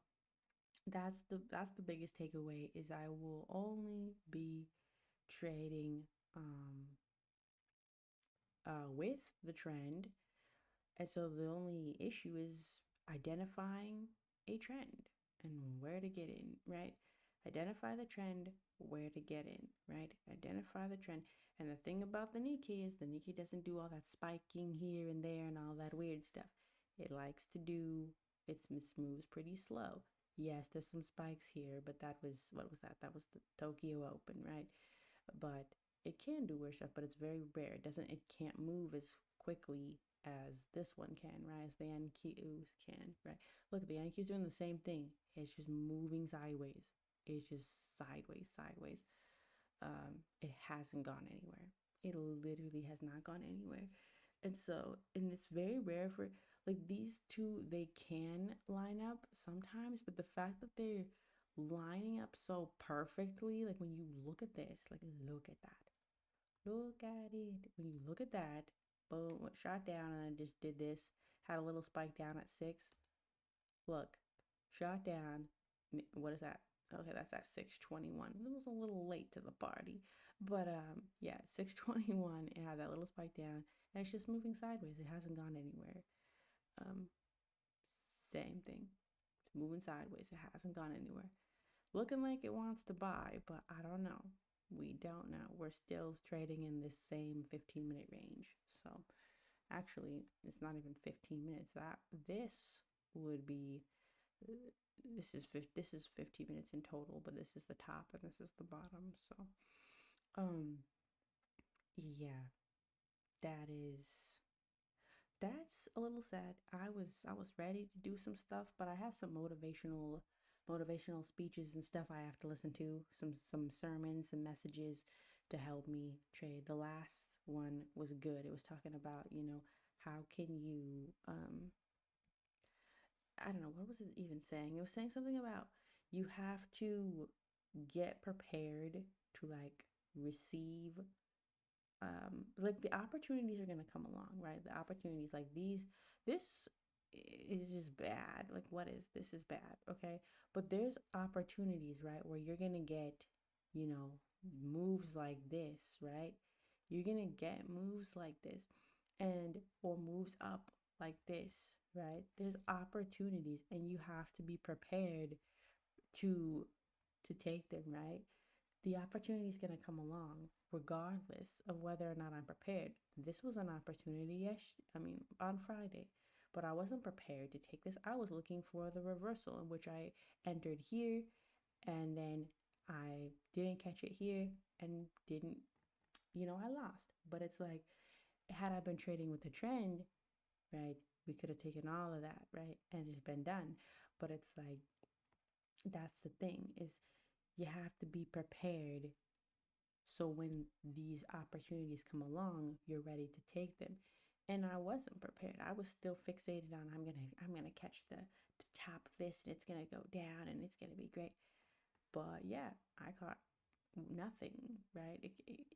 that's the biggest takeaway is I will only be trading with the trend. And so the only issue is identifying a trend and where to get in, right? Identify the trend, where to get in, right? Identify the trend. And the thing about the Nikkei is the Nikkei doesn't do all that spiking here and there and all that weird stuff. It likes to do, it moves pretty slow. Yes, there's some spikes here, but what was that? That was the Tokyo Open, right? But it can do weird stuff, but it's very rare. It can't move as quickly as this one can, right? As the NQs can, right? Look, the NQ's doing the same thing. It's just moving sideways. It's just sideways, sideways. It hasn't gone anywhere. It literally has not gone anywhere. And it's very rare for like these two, they can line up sometimes, but the fact that they're lining up so perfectly, like when you look at this, like look at that. Look at it. When you look at that, boom, shot down and I just did this, had a little spike down at 6. Look, shot down. What is that? Okay, that's at 6:21. It was a little late to the party, but yeah, 6:21. It had that little spike down, and it's just moving sideways. It hasn't gone anywhere. Um, Same thing. It's moving sideways. It hasn't gone anywhere. Looking like it wants to buy, but I don't know. We don't know. We're still trading in this same 15-minute range. So actually, it's not even 15 minutes. That this would be this is 15 minutes in total, but this is the top and this is the bottom. So um yeah, that is that's a little sad. I was ready to do some stuff, but I have some motivational speeches and stuff I have to listen to, some sermons and messages to help me trade. The last one was good. It was talking about, how can you I don't know, what was it even saying? It was saying something about you have to get prepared to like receive like the opportunities are going to come along, right? The opportunities like this is just bad. Like what is this is bad, okay? But there's opportunities, right, where you're going to get, you know, moves like this, right? You're going to get moves like this and or moves up like this, right? There's opportunities and you have to be prepared to take them, right? The opportunity is going to come along regardless of whether or not I'm prepared. This was an opportunity, on Friday, but I wasn't prepared to take this. I was looking for the reversal in which I entered here and then I didn't catch it here and didn't, I lost. But it's like, had I been trading with the trend, right, we could have taken all of that, right, and it's been done. But it's like, that's the thing is you have to be prepared so when these opportunities come along, you're ready to take them. And I wasn't prepared. I was still fixated on I'm gonna catch the top of this and it's gonna go down and it's gonna be great. But yeah, I caught nothing, right?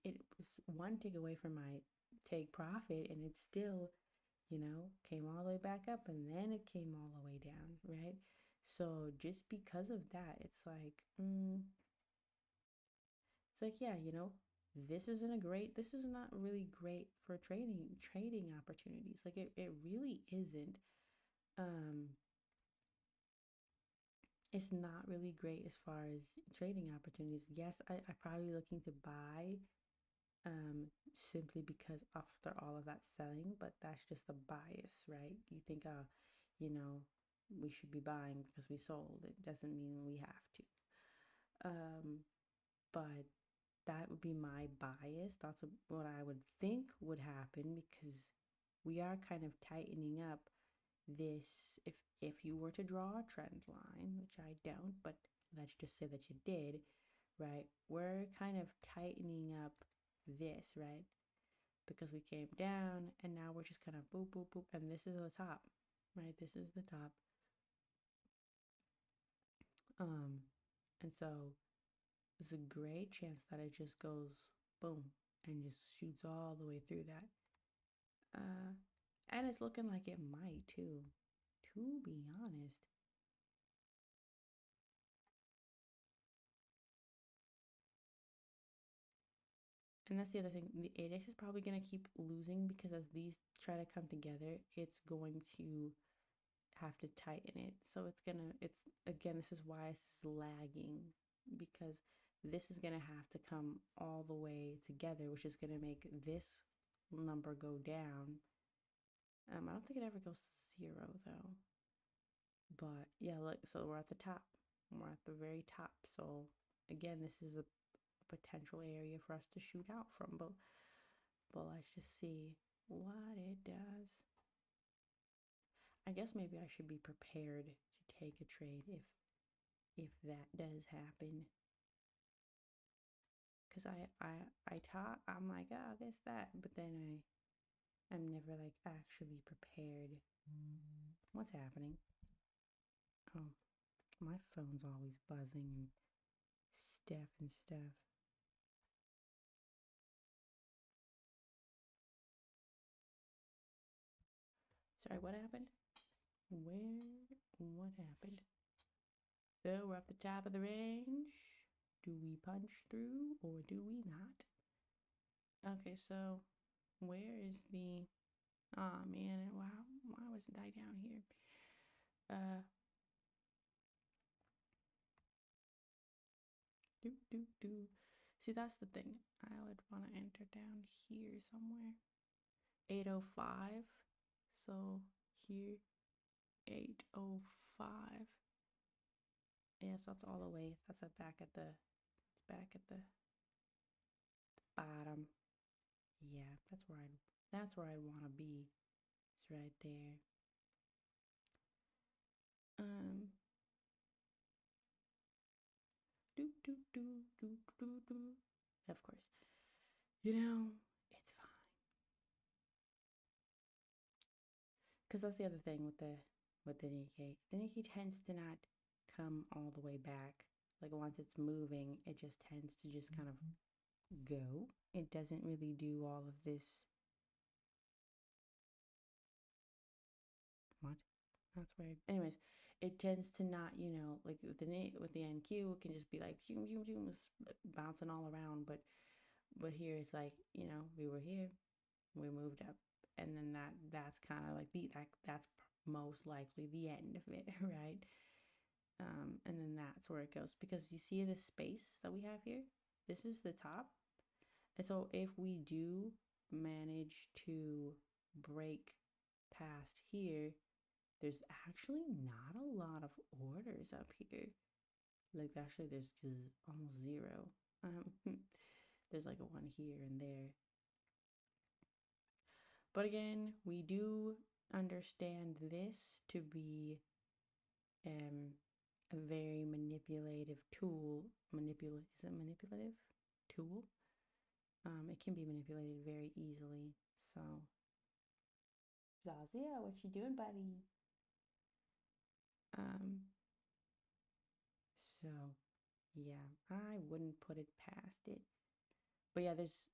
It was one tick away from my take profit and it still, came all the way back up and then it came all the way down, right? So just because of that, it's like, yeah, this is not really great for trading opportunities. Like it really isn't. Um, it's not really great as far as trading opportunities. Yes, I probably looking to buy simply because after all of that selling, but that's just a bias, right? You think, you know, we should be buying because we sold. It doesn't mean we have to. But that would be my bias. That's what I would think would happen because we are kind of tightening up this. If you were to draw a trend line, which I don't, but let's just say that you did, right? We're kind of tightening up this, right? Because we came down and now we're just kind of boop, boop, boop. And this is the top, right? This is the top. Um, and so there's a great chance that it just goes boom and just shoots all the way through that. Uh, and it's looking like it might too, to be honest. And that's the other thing. The ADX is probably going to keep losing because as these try to come together, it's going to have to tighten it. So again, this is why it's lagging because this is going to have to come all the way together, which is going to make this number go down. I don't think it ever goes to 0 though. But yeah, look, so we're at the top. We're at the very top. So again, this is a potential area for us to shoot out from. But let's just see what it does. I guess maybe I should be prepared to take a trade if that does happen. Cause I'm like, oh, this, that, but then I'm never like actually prepared. What's happening? Oh, my phone's always buzzing and stuff. Sorry, what happened? What happened? So we're up the top of the range. Do we punch through or do we not? Okay, so where is the... Oh man, wow, why wasn't I down here? Do. See, that's the thing. I would want to enter down here somewhere. 805. So here, 805. Yes, that's all the way. That's back at the... It's back at the bottom. Yeah, that's where I want to be. It's right there. Um, do. Of course, it's fine. Cause that's the other thing with the Nikkei. The Nikkei tends to not come all the way back. Like once it's moving, it just tends to just kind of go. It doesn't really do all of this. What? That's weird. Anyways, it tends to not, like with the NQ, it can just be like bouncing all around. But here it's like, we were here, we moved up, and then that's kind of like that's most likely the end of it, right? And then that's where it goes, because you see this space that we have here. This is the top, and so if we do manage to break past here, there's actually not a lot of orders up here. Like actually there's almost zero. There's like a one here and there. But again, we do understand this to be a very manipulative tool. Is it manipulative tool? It can be manipulated very easily. So, Zazia, what you doing, buddy? So yeah, I wouldn't put it past it. But yeah, is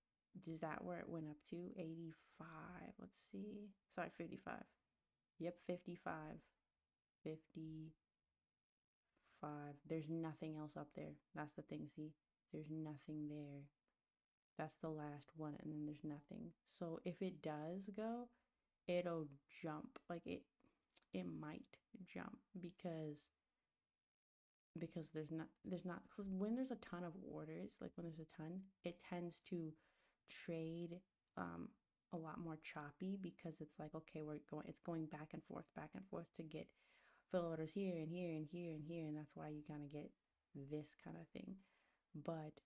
that where it went up to? 85. Let's see. Sorry, 55. Yep, 55. 55. There's nothing else up there. That's the thing. See, there's nothing there. That's the last one, and then there's nothing. So if it does go, it'll jump. Like it might jump because there's not because when there's a ton of orders, like when there's a ton, it tends to trade a lot more choppy, because it's like, okay, it's going back and forth to get fill orders here and here and here and here, and that's why you kind of get this kind of thing. But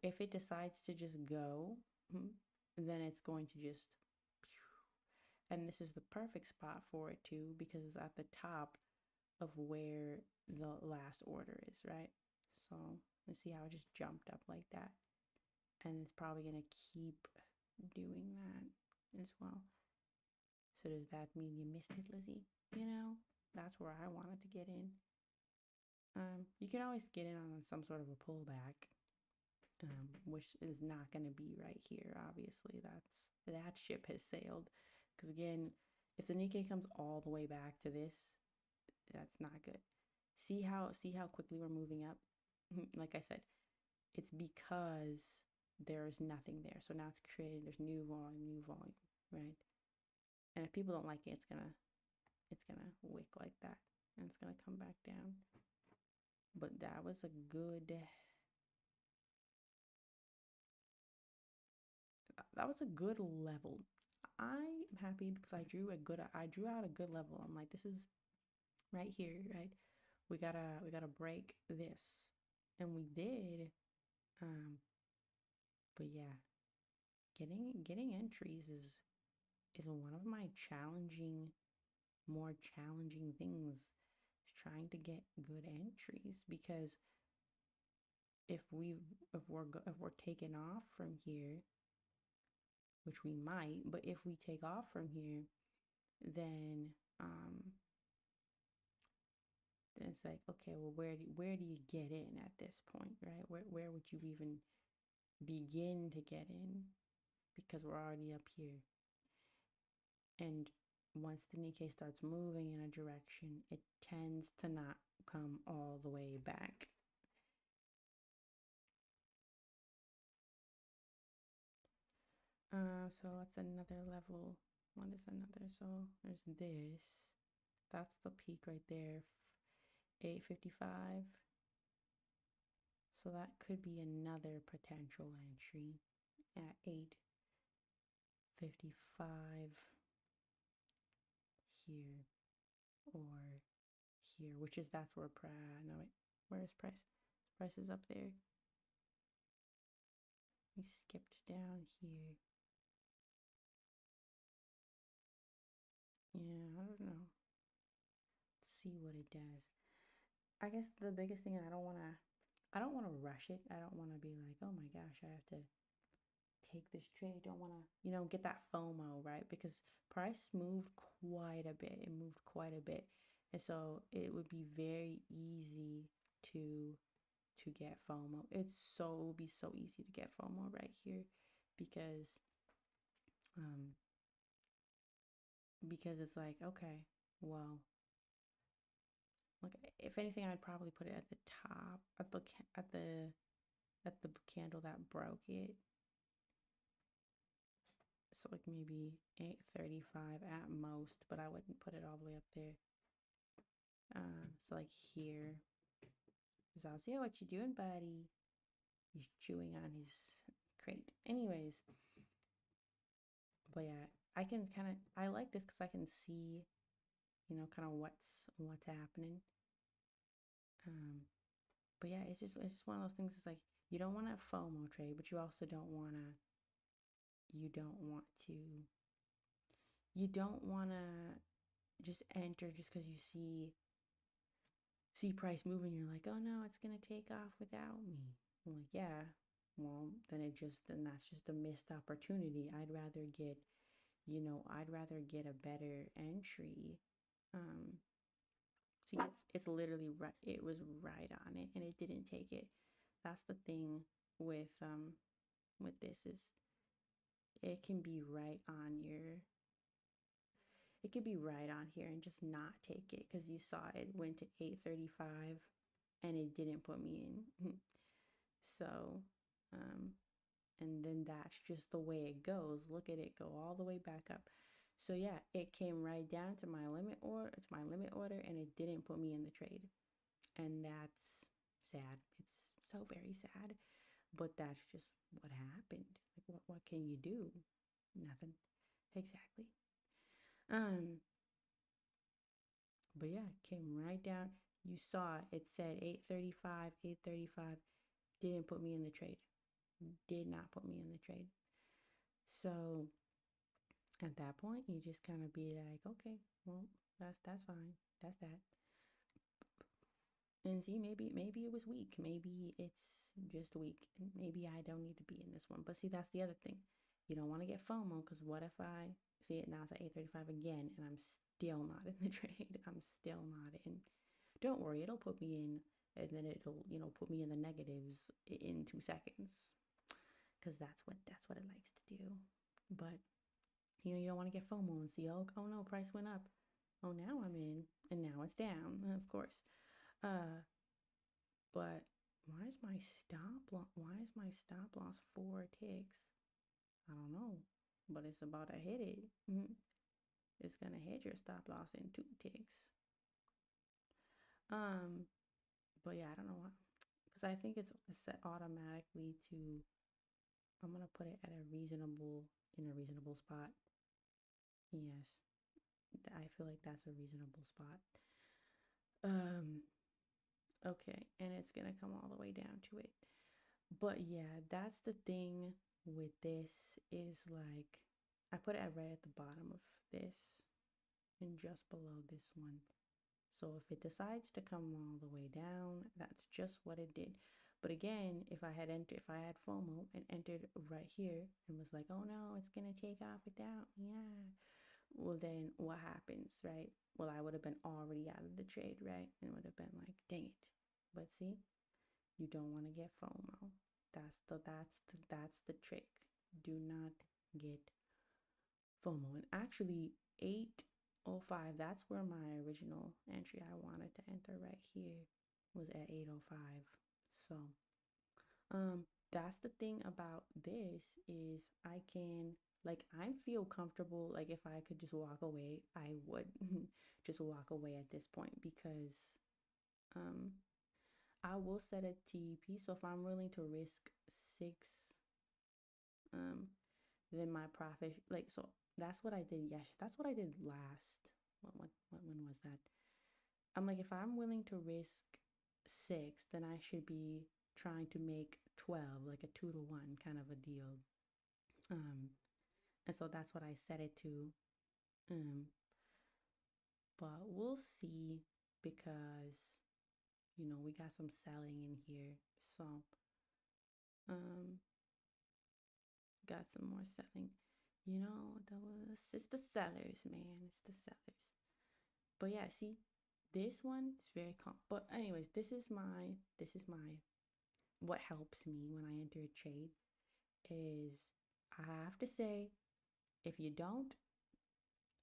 if it decides to just go, then it's going to just, and this is the perfect spot for it too, because it's at the top of where the last order is, right? So let's see how it just jumped up like that. And it's probably going to keep doing that as well. So does that mean you missed it, Lizzie? That's where I wanted to get in. You can always get in on some sort of a pullback, which is not going to be right here. Obviously, that ship has sailed. Because again, if the Nikkei comes all the way back to this, that's not good. See how quickly we're moving up? Like I said, it's because there is nothing there. So now it's created, there's new volume, right? And if people don't like it, it's gonna wick like that, and it's gonna come back down. But that was a good level. I am happy because I drew out a good level. I'm like, this is right here, right? We gotta break this, and we did. But yeah, getting entries is one of my challenging more challenging things trying to get good entries, because if we if we're taking off from here, which we might, but if we take off from here, then then it's like, okay, well, where do you get in at this point, right? Where would you even begin to get in, because we're already up here. And once the Nikkei starts moving in a direction, it tends to not come all the way back. So that's another level. What is another? So there's this. That's the peak right there, 855. So that could be another potential entry at 855 here or here, which is that's where price. No, wait, where is price? Price is up there. We skipped down here. Yeah, I don't know. See what it does. I guess the biggest thing, I don't wanna rush it. I don't wanna be like, oh my gosh, I have to take this trade. Don't wanna, get that FOMO, right? Because price moved quite a bit. It moved quite a bit. And so it would be very easy to get FOMO. It would be so easy to get FOMO right here, because um it's like, okay, well, like, if anything, I'd probably put it at the top, at the candle that broke it. So like maybe 835 at most, but I wouldn't put it all the way up there. So like here, Zazia, what you doing, buddy? He's chewing on his crate. Anyways, but yeah, I like this because I can see, kind of what's happening. But yeah, it's just one of those things. It's like, you don't want to FOMO trade, but you also you don't want to just enter just because you see price moving. You're like, oh no, it's gonna take off without me. I'm like, yeah, well, then that's just a missed opportunity. I'd rather get a better entry. See, it's literally right. It was right on it, and it didn't take it. That's the thing with this, is it can be right on your it could be right on here and just not take it because you saw it went to 835 and it didn't put me in. So, and then that's just the way it goes. Look at it go all the way back up. So yeah, it came right down to my limit order and it didn't put me in the trade. And that's sad. It's so very sad. But that's just what happened. Like, what can you do? Nothing. Exactly. Um, but yeah, it came right down. You saw it said 835, 835. Didn't put me in the trade. Did not put me in the trade. So at that point, you just kind of be like, okay, well, that's fine. That's that. And see, maybe it was weak. Maybe it's just weak. And maybe I don't need to be in this one. But see, that's the other thing. You don't want to get FOMO, because what if I see it now, it's at 835 again and I'm still not in the trade? I'm still not in. Don't worry, it'll put me in, and then it'll, put me in the negatives in 2 seconds, because that's what it likes to do. But you don't want to get FOMO and see, oh no, price went up. Oh, now I'm in, and now it's down, of course. But why is my stop loss 4 ticks? I don't know, but it's about to hit it. It's gonna hit your stop loss in 2 ticks. Um, but yeah, I don't know why, because I think it's set automatically to. I'm gonna put it at a reasonable spot. Yes, I feel like that's a reasonable spot. Um, okay, and it's gonna come all the way down to it. But yeah, that's the thing with this, is like, I put it right at the bottom of this. and just below this one. So if it decides to come all the way down, that's just what it did. But again, if I had FOMO and entered right here and was like, oh no, it's gonna take off without, yeah. Well, then what happens, right? Well, I would have been already out of the trade, right? And would have been like, dang it. But see, you don't want to get FOMO. That's the trick. Do not get FOMO. And actually, 805, that's where my original entry I wanted to enter right here was at 805. So, that's the thing about this is I can I feel comfortable like if I could just walk away, I would just walk away at this point because um I will set a TEP. So if I'm willing to risk six, um, then my profit so that's what I did. Yes, that's what I did last. When was that? I'm like, if I'm willing to risk six, then I should be trying to make 12, like a 2-to-1 kind of a deal. Um, and so that's what I set it to. Um, but we'll see because we got some selling in here. So, um, got some more selling. It's the sellers, man. It's the sellers. But yeah, see, this one is very calm. But anyways, this is my what helps me when I enter a trade is I have to say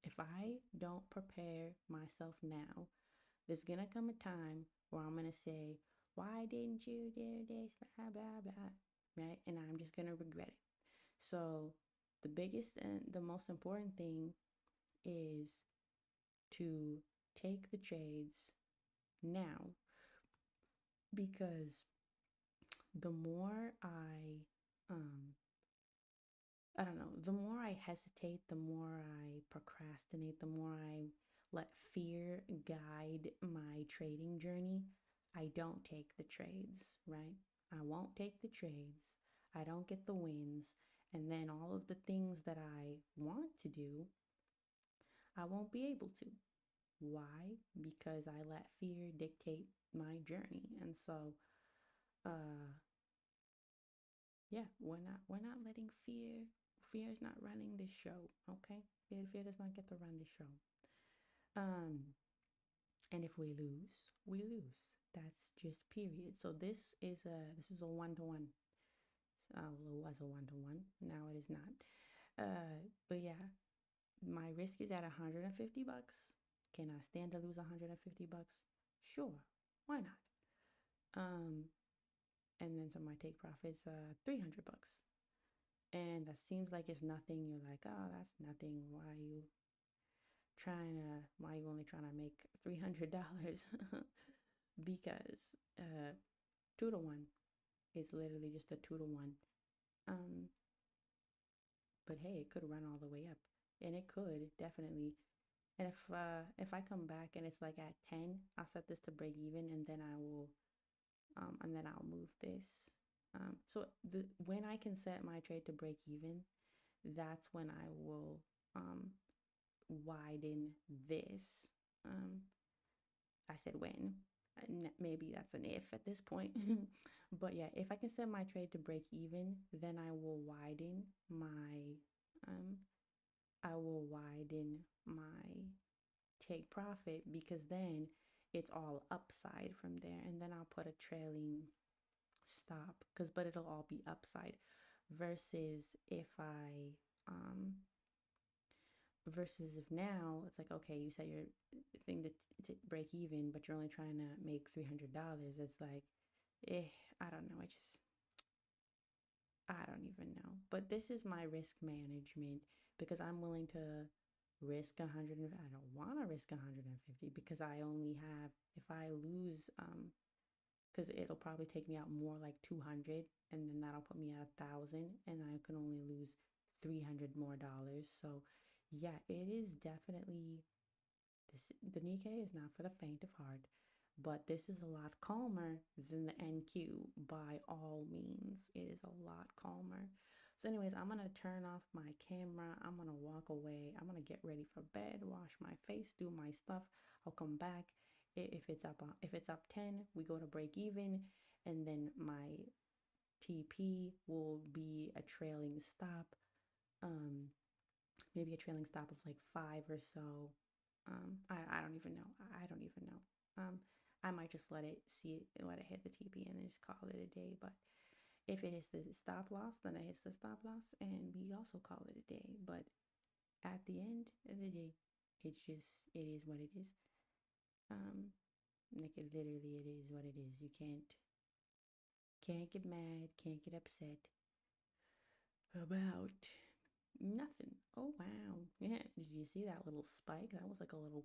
if I don't prepare myself now, there's gonna come a time where I'm gonna say, why didn't you do this? Blah blah blah. Right? And I'm just gonna regret it. So the biggest and the most important thing is to take the trades now because the more I don't know, the more I hesitate, the more I procrastinate, the more I let fear guide my trading journey, I don't take the trades, right? I won't take the trades. I don't get the wins. And then all of the things that I want to do, I won't be able to. Why? Because I let fear dictate my journey. And so, uh, yeah, we're not letting fear is not running this show, okay? Fear does not get to run the show. Um, and if we lose, we lose. That's just period. So this is a 1-to-1. Well, it was a 1-to-1. Now it is not. But yeah, my risk is at $150. Can I stand to lose $150? Sure. Why not? Um, and then so my take profit's $300. And that seems like it's nothing. You're like, oh, that's nothing. Why are you only trying to make $300? Because 2-to-1, it's literally just a 2-to-1. Um, but hey, it could run all the way up. And it could definitely. And if I come back and it's like at 10, I'll set this to break even and then I'll move this. So when I can set my trade to break even, that's when I will widen this. I said when. Maybe that's an if at this point. But yeah, if I can set my trade to break even, then um I will widen my take profit because then it's all upside from there. And then I'll put a trailing stop but it'll all be upside versus if now it's like, okay, you set your thing to break even, but you're only trying to make $300. It's like, eh, I don't know. I don't even know. But this is my risk management because I'm willing to risk 100. I don't want to risk 150 because I only have, if I lose, because it'll probably take me out more like 200 and then that'll put me at 1,000 and I can only lose 300 more dollars. So yeah, it is definitely the Nikkei is not for the faint of heart, but this is a lot calmer than the NQ by all means. It is a lot calmer. So anyways, I'm gonna turn off my camera. I'm gonna walk away. I'm gonna get ready for bed, wash my face, do my stuff. I'll come back. If it's up 10, we go to break even, and then my TP will be a trailing stop. Um, Maybe a trailing stop of like five or so. I don't even know. I don't even know. I might just let it hit the TP and then just call it a day. But if it hits the stop loss, then it hits the stop loss, and we also call it a day. But at the end of the day, it is what it is. Um, literally, it is what it is. You can't get mad, can't get upset about nothing. Oh wow. Yeah. Did you see that little spike? That was like a little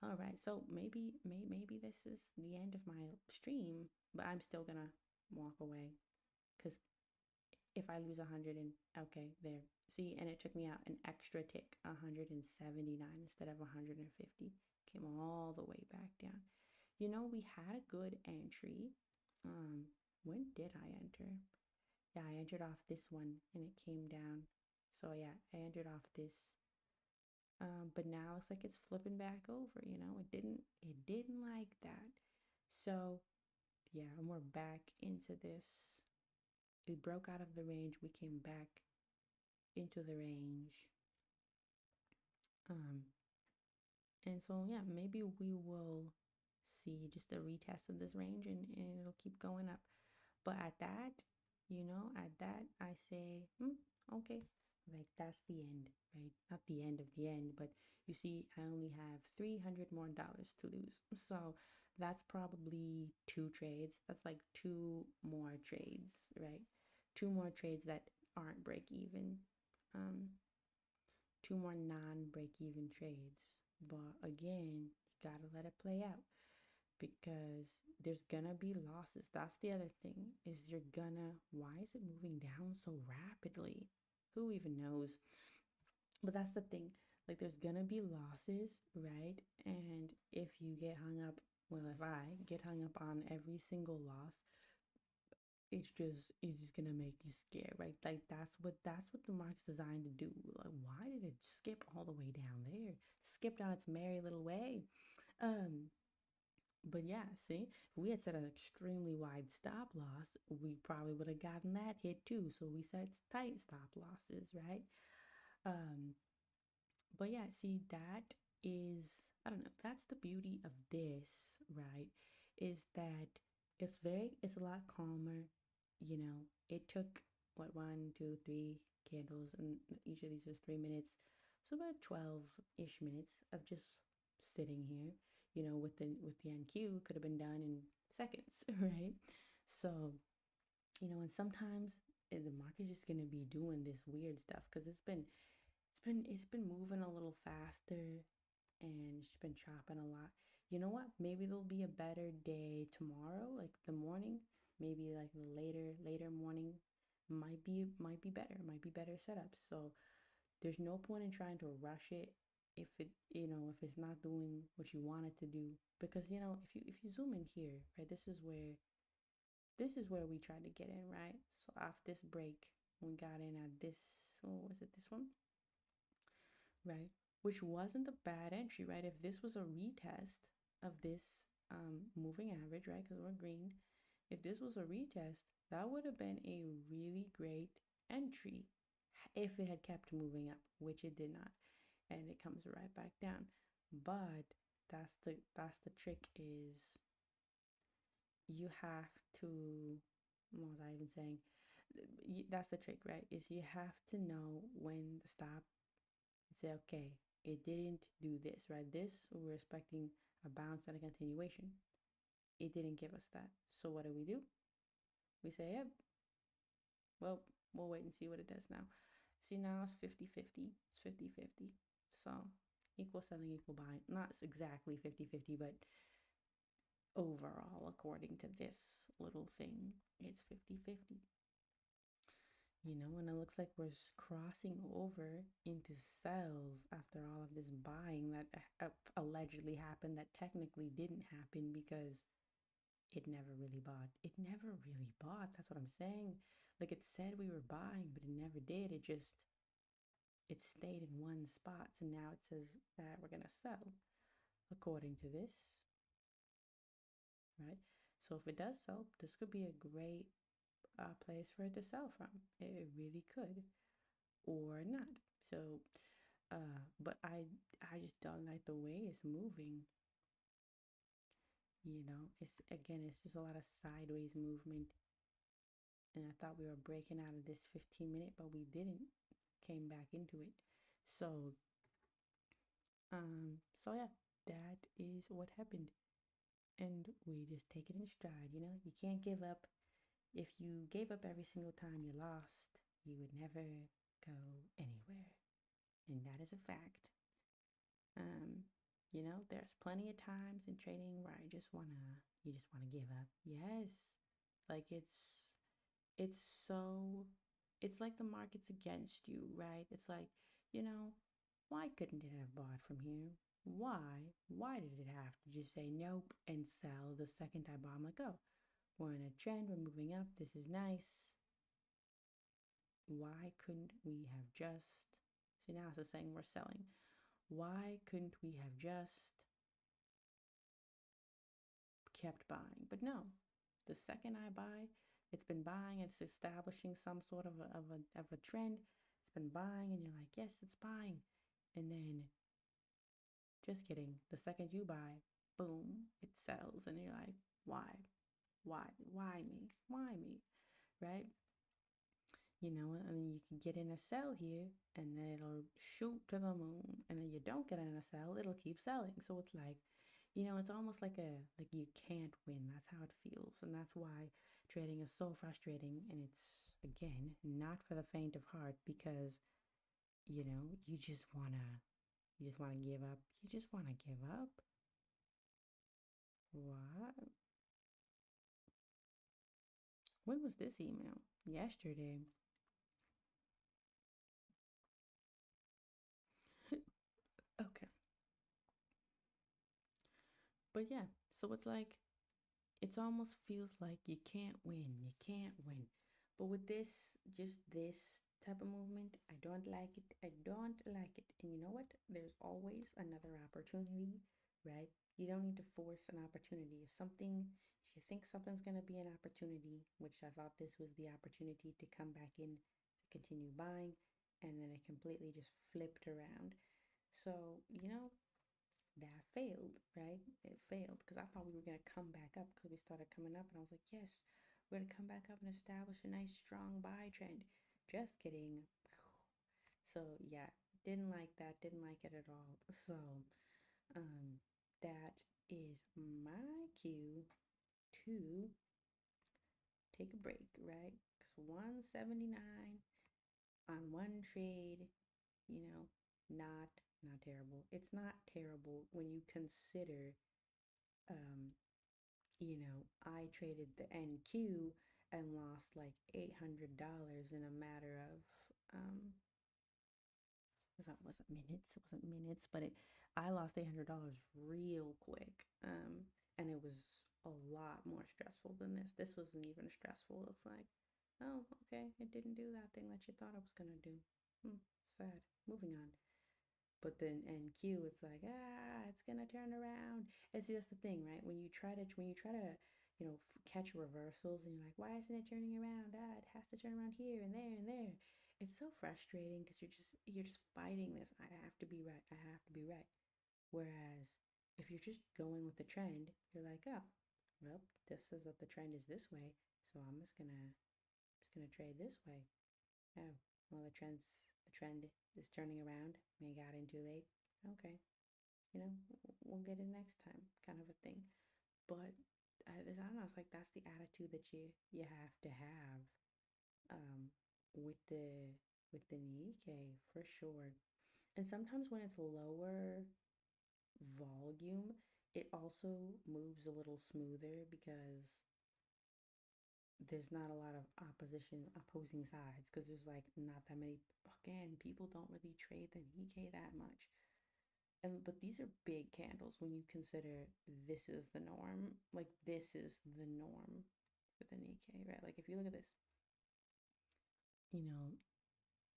all right. So maybe this is the end of my stream, but I'm still gonna walk away because if I lose 100 and okay, there. See, and it took me out an extra tick, 179 instead of 150. Came all the way back down. You know, we had a good entry. Um, when did I enter? Yeah, I entered off this one and it came down. So yeah, I entered off this. But now it's like it's flipping back over, it didn't like that. So yeah, and we're back into this. We broke out of the range, we came back into the range. Um, and so yeah, maybe we will see just a retest of this range and it'll keep going up. But at that, I say, okay, like that's the end, right? Not the end of the end, but you see, I only have $300 more to lose. So that's probably two trades. That's like two more trades, right? Two more trades that aren't break even. Um, Two more non-break even trades. But again, you gotta let it play out because there's gonna be losses. That's the other thing is why is it moving down so rapidly? Who even knows? But that's the thing. Like there's gonna be losses, right? And if you get hung up, well, if I get hung up on every single loss, it's just gonna make you scared, right? Like that's what the market's designed to do. Like why did it skip all the way down there? Skipped on its merry little way. Um, but yeah, see, if we had set an extremely wide stop loss, we probably would have gotten that hit too. So we set tight stop losses, right? Um, but yeah, see, that is, I don't know, that's the beauty of this, right? Is that it's a lot calmer. It took what, one, two, three candles, and each of these was 3 minutes. So about 12-ish minutes of just sitting here, with the NQ could have been done in seconds, right? So, and sometimes the market's just gonna be doing this weird stuff because it's been moving a little faster and it's been chopping a lot. You know what? Maybe there'll be a better day tomorrow, like the morning. Maybe like the later morning might be better, might be better setups. So there's no point in trying to rush it if it's not doing what you want it to do. Because if you zoom in here, right, this is where we tried to get in, right? So off this break, we got in at this, oh, was it this one? Right? Which wasn't a bad entry, right? If this was a retest of this moving average, right? Because we're green. If this was a retest, that would have been a really great entry if it had kept moving up, which it did not. And it comes right back down. But that's the trick is you have to, what was I even saying? That's the trick, right? Is you have to know when to stop and say, okay, it didn't do this, right? This, we're expecting a bounce and a continuation. It didn't give us that. So what do? We say, yep, well, we'll wait and see what it does now. See, now it's 50-50. It's 50-50. So equal selling, equal buying. Not exactly 50-50, but overall, according to this little thing, it's 50-50. And it looks like we're crossing over into sells after all of this buying that allegedly happened that technically didn't happen because it never really bought. It never really bought. That's what I'm saying. Like it said we were buying, but it never did. It stayed in one spot. So now it says that we're gonna sell according to this, right? So if it does sell, this could be a great place for it to sell from. It really could, or not. So, but I just don't like the way it's moving. It's just a lot of sideways movement. And I thought we were breaking out of this 15 minute, but we didn't. Came back into it. So, so yeah, that is what happened. And we just take it in stride, You can't give up. If you gave up every single time you lost, you would never go anywhere. And that is a fact. Um, there's plenty of times in trading where you just wanna give up. Yes. Like it's so it's like the market's against you, right? It's like, you know, why couldn't it have bought from here? Why? Why did it have to just say nope and sell the second I bought? I'm like, oh, we're in a trend, we're moving up, this is nice. Why couldn't we have just see now it's saying we're selling? Why couldn't we have just kept buying? But no, the second I buy, it's been buying, it's establishing some sort of a trend. It's been buying, and you're like, yes, it's buying. And then, just kidding, the second you buy, boom, it sells. And you're like, why? Why me? Why me? Right? I mean, you can get in a sell here and then it'll shoot to the moon. And then you don't get in a sell, it'll keep selling. So it's like, it's almost like you can't win. That's how it feels. And that's why trading is so frustrating. And it's, again, not for the faint of heart because, you just wanna give up. You just wanna give up. What? When was this email? Yesterday. Okay. But yeah, so it's like it almost feels like you can't win. You can't win. But with just this type of movement, I don't like it. I don't like it. And you know what? There's always another opportunity, right? You don't need to force an opportunity. If you think something's going to be an opportunity, which I thought this was the opportunity to come back in to continue buying, and then it completely just flipped around. So, that failed, right? It failed because I thought we were going to come back up because we started coming up, and I was like, yes, we're going to come back up and establish a nice strong buy trend. Just kidding. So, yeah, didn't like that, didn't like it at all. So, um, that is my cue to take a break, right? Because 179 on one trade, you know, not not terrible. It's not terrible when you consider um I traded the NQ and lost like $800 in a matter of wasn't minutes, it wasn't minutes, but I lost $800 real quick. And it was a lot more stressful than this. This wasn't even stressful. It's like, oh, okay, it didn't do that thing that you thought it was gonna do. Sad. Moving on. But then NQ, it's like, it's gonna turn around. And see, that's the thing, right? When you try to, catch reversals, and you're like, why isn't it turning around? It has to turn around here and there and there. It's so frustrating because you're just fighting this. I have to be right. I have to be right. Whereas if you're just going with the trend, you're like, oh, well, this says that the trend is this way, so I'm just gonna trade this way. Oh, well, the trend is turning around. I got in too late. Okay, we'll get it next time, kind of a thing. But I don't know. It's like that's the attitude that you have to have um, with the Nikkei for sure. And sometimes when it's lower volume, it also moves a little smoother because there's not a lot of opposing sides because there's like not that many. Again, people don't really trade the Nikkei that much. But these are big candles when you consider this is the norm. Like this is the norm for the Nikkei, right? Like if you look at this,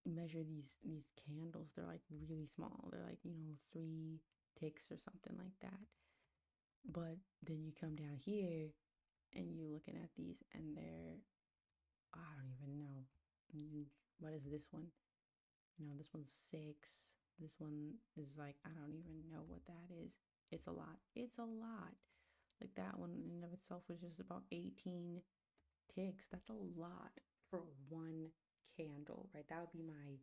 measure these candles. They're like really small. They're like, 3 ticks or something like that. But then you come down here and you're looking at these and they're, I don't even know. What is this one? This one's 6. This one is like, I don't even know what that is. It's a lot. It's a lot. Like that one in and of itself was just about 18 ticks. That's a lot for one candle, right? That would be my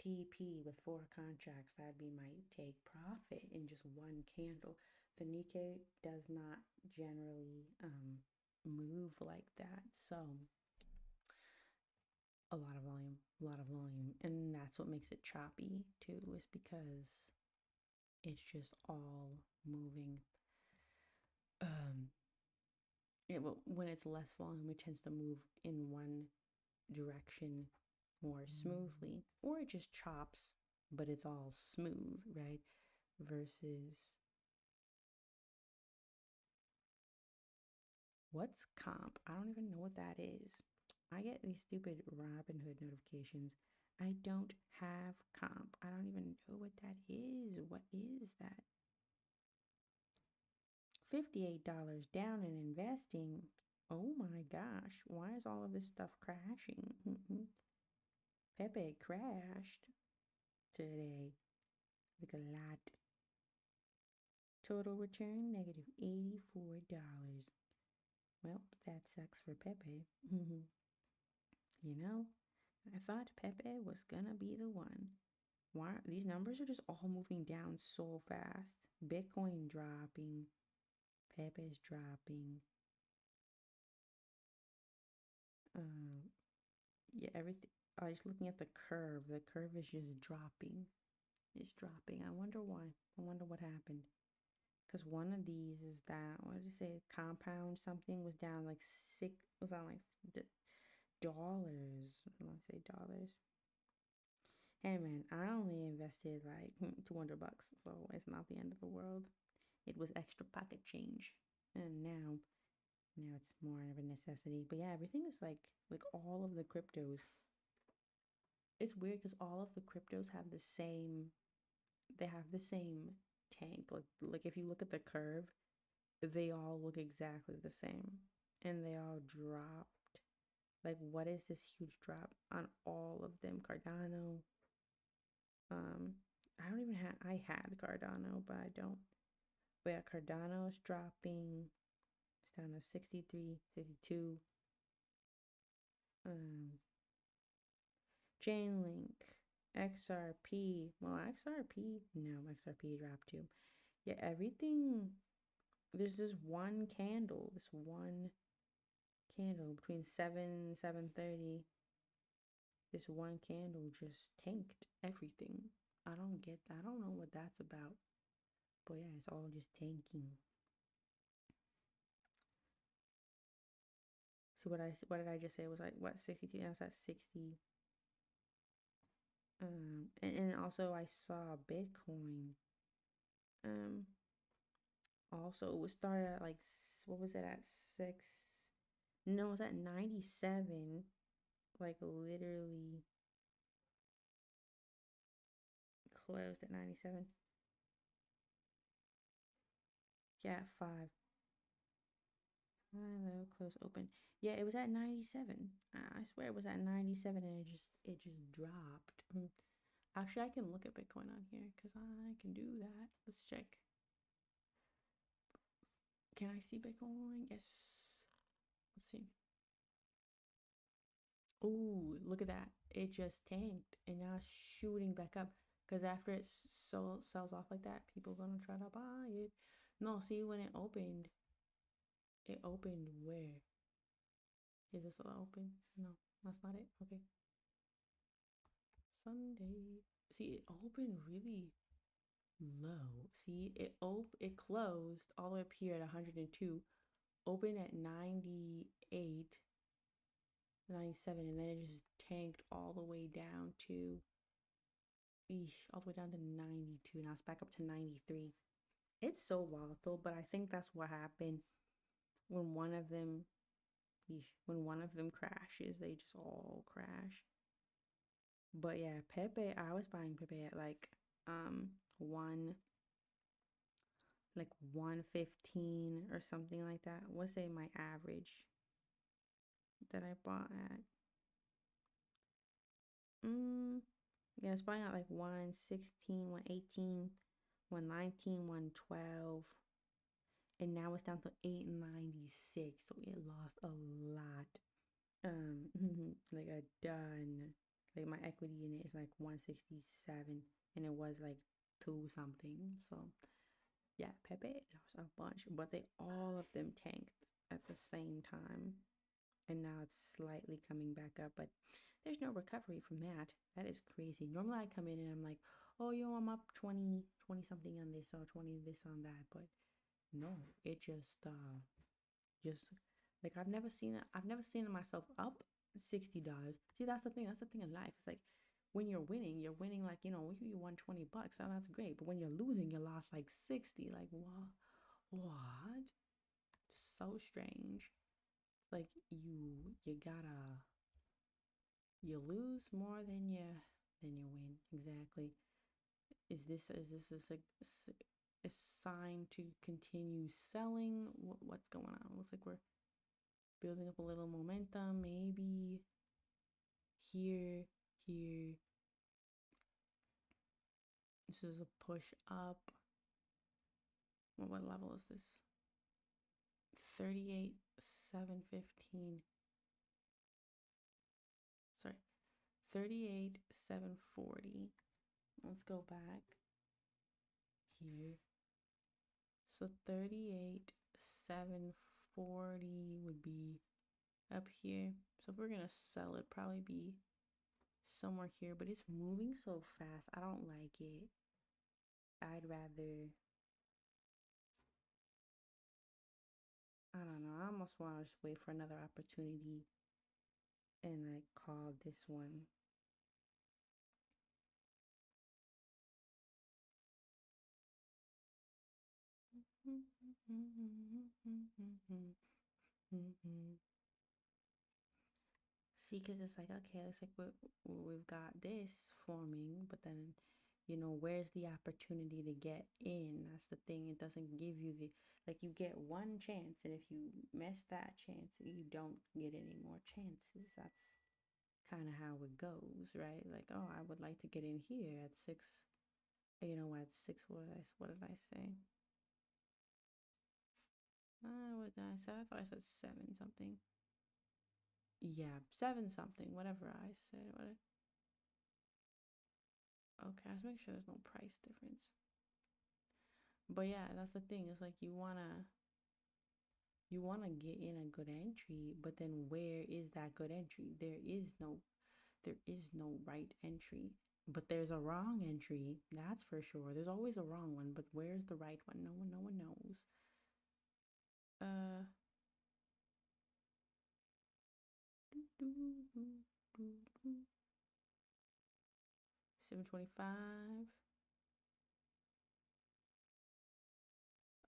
TP with 4 contracts. That'd be my take profit in just one candle. The Nikkei does not generally move like that. So a lot of volume, a lot of volume. And that's what makes it choppy too, is because it's just all moving. Well, when it's less volume, it tends to move in one direction more smoothly, or it just chops, but it's all smooth, right? Versus what's comp? I don't even know what that is. I get these stupid Robinhood notifications. I don't have comp. I don't even know what that is. What is that? $58 down in investing. Oh my gosh. Why is all of this stuff crashing? Pepe crashed today. Like a lot. Total return negative $84. Well, that sucks for Pepe. I thought Pepe was gonna be the one. Why these numbers are just all moving down so fast? Bitcoin dropping, Pepe's dropping. Yeah, everything. I was looking at the curve. The curve is just dropping. It's dropping. I wonder why. I wonder what happened. Because one of these is that, what did it say? Compound something was down like dollars. Let's say dollars. Hey man, I only invested like $200, so it's not the end of the world. It was extra pocket change, and now it's more of a necessity. But yeah, everything is like all of the cryptos. It's weird because all of the cryptos have the same. They have the same tank. Like if you look at the curve, they all look exactly the same, and they all dropped. Like, what is this huge drop on all of them? Cardano. I don't even have. I had Cardano, but I don't. But yeah, Cardano is dropping. It's down to 63, 52. Chainlink, XRP. Well, XRP. No, XRP dropped too. Yeah, everything. There's this one candle. This one candle between 7:30. This one candle just tanked everything. I don't get that. I don't know what that's about. But yeah, it's all just tanking. So what did I just say? It was like what, 62? Now it's at 60. And also I saw Bitcoin. Also it was started at like, what was it at 6? No, it was at 97. Like literally closed at 97. Yeah, 5. Hello, close, open. Yeah, it was at 97. I swear it was at 97 and it just dropped. Actually, I can look at Bitcoin on here because I can do that. Let's check. Can I see Bitcoin? Yes. Let's see. Ooh, look at that. It just tanked and now it's shooting back up. Because after it sells off like that, people are gonna try to buy it. No, see when it opened where? Is this open? No, that's not it. Okay. Sunday. See, it opened really low. See, it closed all the way up here at 102, opened at 98, 97, and then it just tanked all the way down to, all the way down to 92. Now it's back up to 93. It's so volatile, but I think that's what happened when one of them, when one of them crashes, they just all crash. But yeah, Pepe, I was buying Pepe at like one like 115 or something like that. What's say my average that I bought at? Mm, yeah, it's buying at like 116, 118, 119, 112. And now it's down to 896. So it lost a lot. Like a done. Like my equity in it is like 167 and it was like two something. So yeah, Pepe lost a bunch, but they all of them tanked at the same time. And now it's slightly coming back up, but there's no recovery from that. That is crazy. Normally I come in and I'm like, oh, I'm up 20 something on this or 20 this on that. But no, it just like I've never seen myself up $60. See, that's the thing. That's the thing in life. It's like when you're winning like, you won $20. Oh, that's great. But when you're losing, you lost like 60. Like, what? So strange. Like you gotta you lose more than you win. Exactly. Is this a sign to continue selling? What's going on? Looks like we're building up a little momentum. Maybe here, here. This is a push up. What level is this? 38,715. Sorry, 38,740. Let's go back here. So 38,740 would be up here. So if we're gonna sell it, probably be somewhere here, but it's moving so fast. I don't like it. I'd rather, I don't know. I almost want to just wait for another opportunity and like call this one. See, because it's like, okay, it's like we've got this forming, but then, where's the opportunity to get in? That's the thing. It doesn't give you like, you get one chance, and if you miss that chance, you don't get any more chances. That's kind of how it goes, right? Like, oh, I would like to get in here at six, at six, what did I say? What did I say? I thought I said seven something. Yeah, seven something, whatever I said. Okay, let's make sure there's no price difference. But yeah, that's the thing. It's like you wanna get in a good entry, but then where is that good entry? There is no right entry. But there's a wrong entry, that's for sure. There's always a wrong one, but where's the right one? No one knows. Uh 725.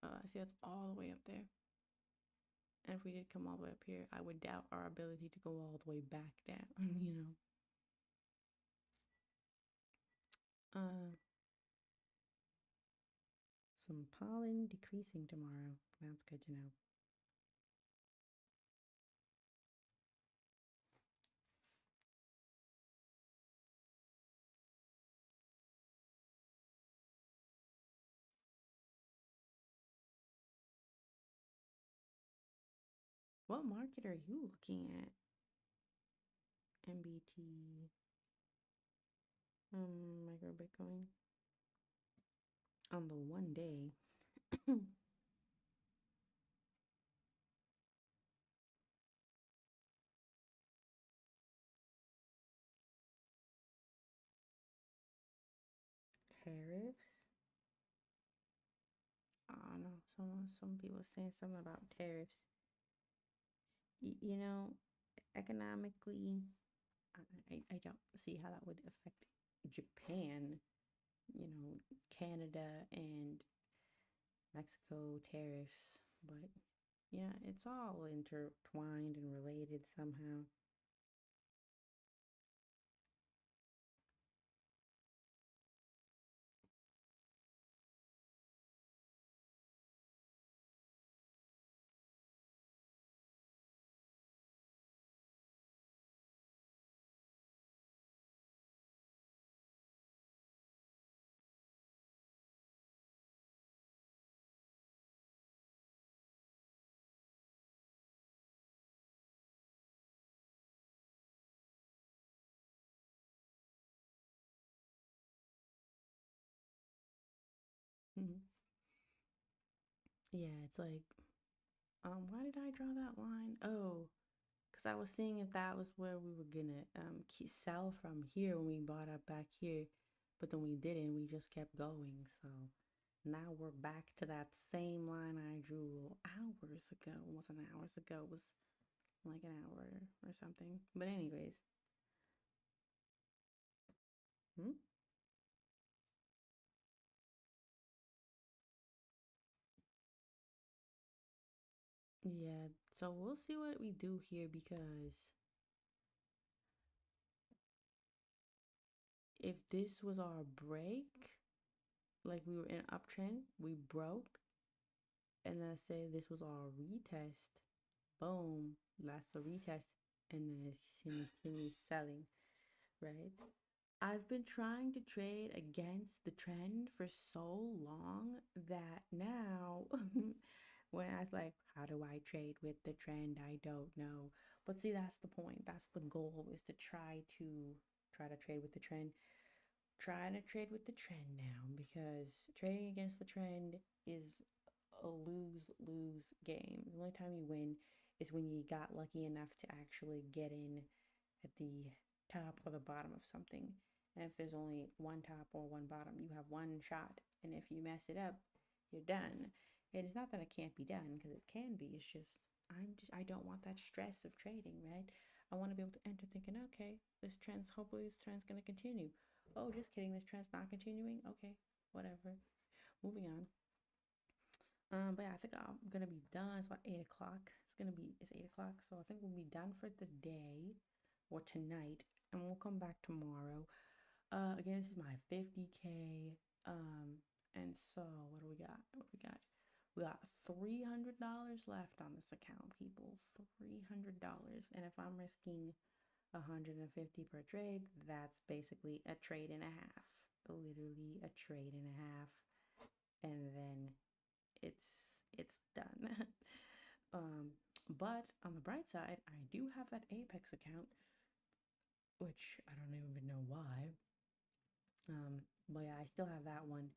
I see that's all the way up there. And if we did come all the way up here, I would doubt our ability to go all the way back down, Uh, some pollen decreasing tomorrow. That's good to know. What market are you looking at? MBT, micro Bitcoin on the 1 day. Tariffs. I don't know. Some people saying something about tariffs. Economically, I don't see how that would affect Japan. Canada and Mexico tariffs, but yeah, it's all intertwined and related somehow. Yeah, it's like, why did I draw that line? Oh, because I was seeing if that was where we were gonna sell from here when we bought up back here, but then we didn't. We just kept going. So now we're back to that same line I drew hours ago. It wasn't hours ago. It was like an hour or something. But anyways, hmm? Yeah. So we'll see what we do here because if this was our break, like we were in an uptrend, we broke, and then say this was our retest. Boom, that's the retest, and then it continues selling, right? I've been trying to trade against the trend for so long that now when I was like, how do I trade with the trend? I don't know. But see, that's the point. That's the goal is to try to trade with the trend. Trying to trade with the trend now because trading against the trend is a lose game. The only time you win is when you got lucky enough to actually get in at the top or the bottom of something. And if there's only one top or one bottom, you have one shot. And if you mess it up, you're done. And it's not that it can't be done because it can be. It's just I don't want that stress of trading, right? I want to be able to enter thinking, okay, hopefully this trend's gonna continue. Oh, just kidding, this trend's not continuing. Okay, whatever. Moving on. But yeah, I think I'm gonna be done. It's about 8 o'clock. It's 8 o'clock, so I think we'll be done for the day or tonight, and we'll come back tomorrow. Again, this is my 50K. And so what do we got? What do we got? We got $300 left on this account, people. $300, and if I'm risking 150 per trade, that's basically a trade and a half. Literally a trade and a half, and then it's done. um, but on the bright side, I do have that Apex account, which I don't even know why. But yeah, I still have that one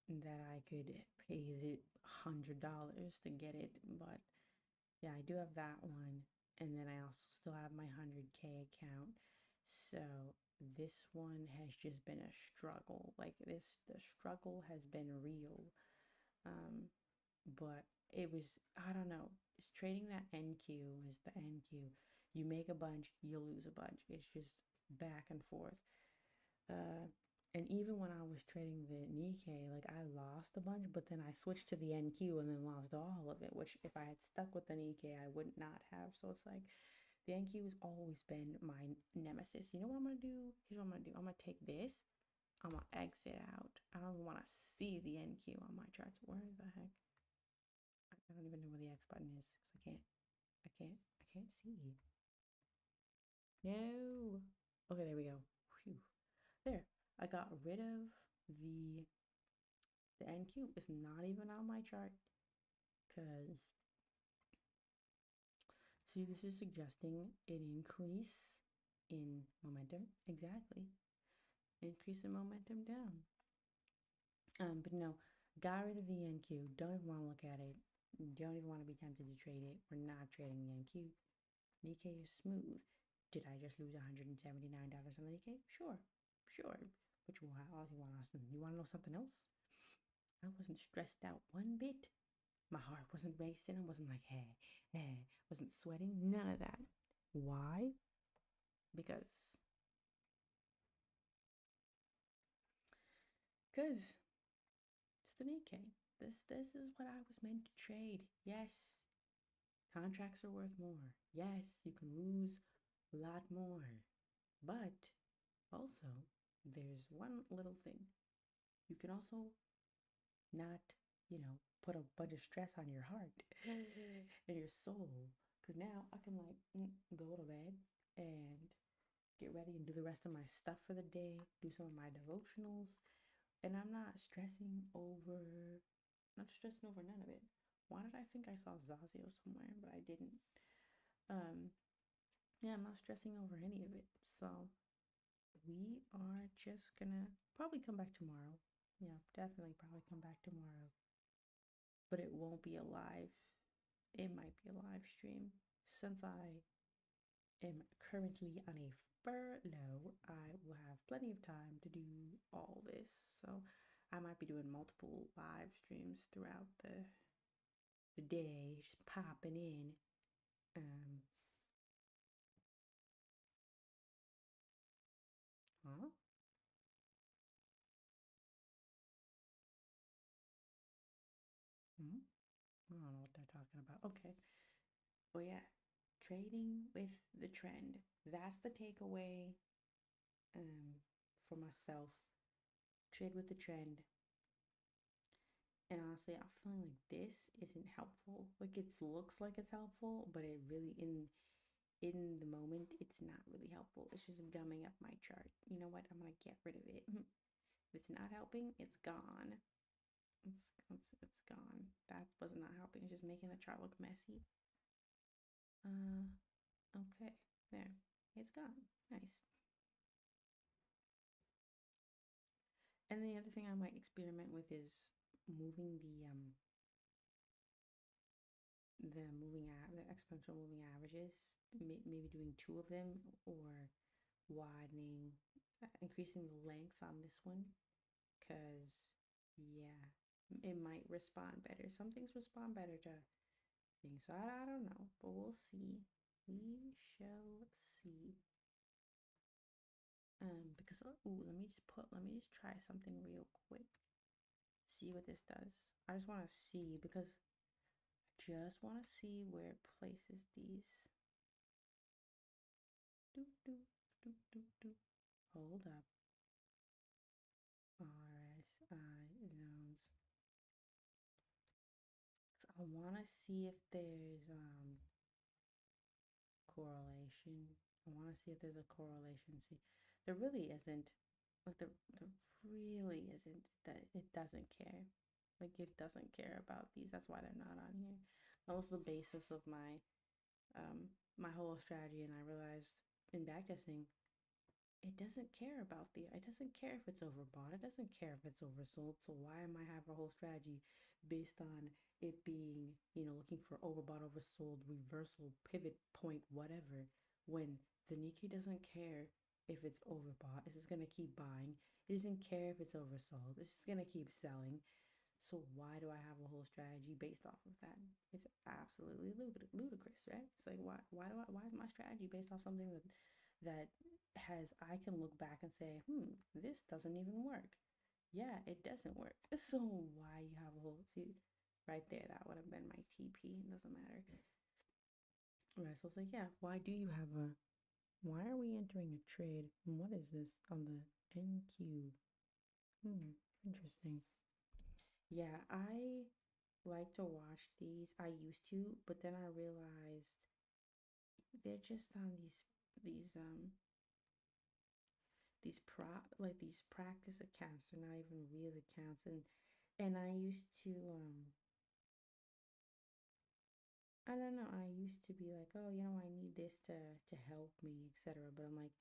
that I could pay the $100 to get it. But yeah, I do have that one, and then I also still have my 100K account. So this one has just been a struggle. The struggle has been real. Um, but it was, I don't know, it's trading that NQ is the NQ. You make a bunch, you lose a bunch. It's just back and forth. Uh, and even when I was trading the Nikkei, like I lost a bunch, but then I switched to the NQ and then lost all of it, which if I had stuck with the Nikkei, I would not have. So it's like the NQ has always been my nemesis. You know what I'm gonna do? Here's what I'm gonna do. I'm gonna take this. I'm gonna exit out. I don't even want to see the NQ on my charts. Where the heck? I don't even know where the X button is because I can't see. No. Okay, there we go. Phew. There. I got rid of the the NQ. It's not even on my chart because see, this is suggesting an increase in momentum. Exactly. Increase in momentum down. But no, got rid of the NQ. Don't even want to look at it. Don't even want to be tempted to trade it. We're not trading the NQ. Nikkei is smooth. Did I just lose $179 on the Nikkei? Sure, sure. But you want you want to know something else? I wasn't stressed out one bit. My heart wasn't racing. I wasn't like, hey, hey, wasn't sweating. None of that. Why? Because it's the Nikkei. This is what I was meant to trade. Yes, contracts are worth more. Yes, you can lose a lot more. But also, there's one little thing. You can also not, put a bunch of stress on your heart and your soul. Because now I can, like, go to bed and get ready and do the rest of my stuff for the day, do some of my devotionals. And not stressing over none of it. Why did I think I saw Zazio somewhere, but I didn't? Um, yeah, I'm not stressing over any of it. So we are just gonna probably come back tomorrow. Yeah, definitely probably come back tomorrow. but it won't be a live. It might be a live stream since I am currently on a furlough. I will have plenty of time to do all this, so I might be doing multiple live streams throughout the day, just popping in. Um, huh? Hmm? I don't know what they're talking about. Okay. Well, yeah, trading with the trend. That's the takeaway um, for myself. Trade with the trend. And honestly, I'm feeling like this isn't helpful. Like it looks like it's helpful, but it really in the moment, it's not really helpful. It's just gumming up my chart. You know what? I'm gonna get rid of it. If it's not helping, it's gone. It's gone. That was not helping. It's just making the chart look messy. Uh, okay, there. It's gone. Nice. And the other thing I might experiment with is moving the exponential moving averages, maybe doing two of them or widening, increasing the length on this one, because yeah, it might respond better. Some things respond better to things, so I don't know, but we'll see. We shall see. Because let me just try something real quick. See what this does. I just want to see because just want to see where it places these. Do, do, do, do, do. Hold up. RSI zones. So I want to see if there's correlation. I want to see if there's a correlation. See, there really isn't. Like there really isn't. That it doesn't care. Like it doesn't care about these. That's why they're not on here. That was the basis of my whole strategy, and I realized in backtesting it doesn't care about it doesn't care if it's overbought, it doesn't care if it's oversold. So why am I have a whole strategy based on it being, looking for overbought, oversold, reversal, pivot point, whatever, when the Nikkei doesn't care if it's overbought, it's just gonna keep buying. It doesn't care if it's oversold, it's just gonna keep selling. So why do I have a whole strategy based off of that? It's absolutely ludicrous, right? It's like why is my strategy based off something that has I can look back and say, this doesn't even work. Yeah, it doesn't work. So why you have a whole see right there, that would have been my TP. It doesn't matter. Right. So it's like, yeah, why are we entering a trade? What is this on the NQ? Interesting. Yeah, I like to watch these. I used to, but then I realized they're just on these practice accounts. They're not even real accounts. And I used to I don't know, I used to be like, oh, I need this to help me, etc. But I'm like,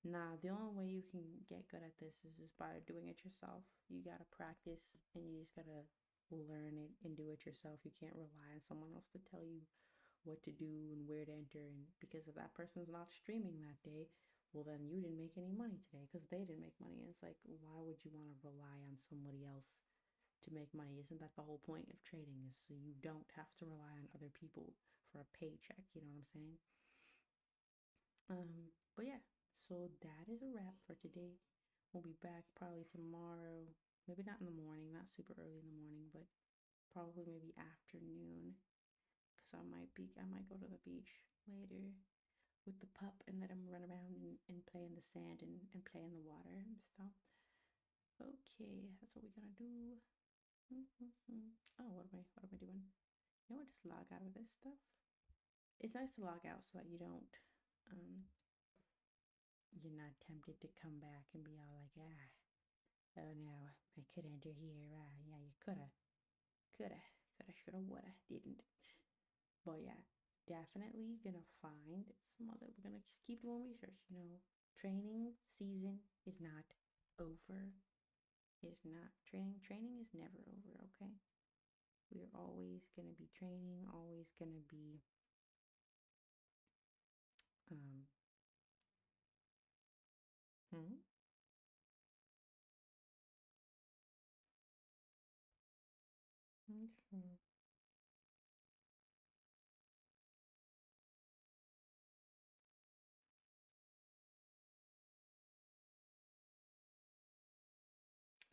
nah, the only way you can get good at this is just by doing it yourself. You gotta practice and you just gotta learn it and do it yourself. You can't rely on someone else to tell you what to do and where to enter. And because if that person's not streaming that day, well, then you didn't make any money today because they didn't make money. And it's like, why would you want to rely on somebody else to make money? Isn't that the whole point of trading? Is so you don't have to rely on other people for a paycheck. You know what I'm saying? But yeah, so that is a wrap for today. We'll be back probably tomorrow. Maybe not in the morning, not super early in the morning, but probably maybe afternoon. Cause I might go to the beach later with the pup and let him run around and play in the sand and play in the water and stuff. Okay, that's what we're gonna do. Oh, what am I doing? You know what? Just log out of this stuff. It's nice to log out so that um you're not tempted to come back and be all like, oh no, I could enter here. Yeah, you shoulda, woulda, didn't. But yeah, definitely gonna find some other. We're gonna just keep doing research. Training season is not over. Is not training. Training is never over. Okay, We're always going to be training, always going to be um hmm? Okay.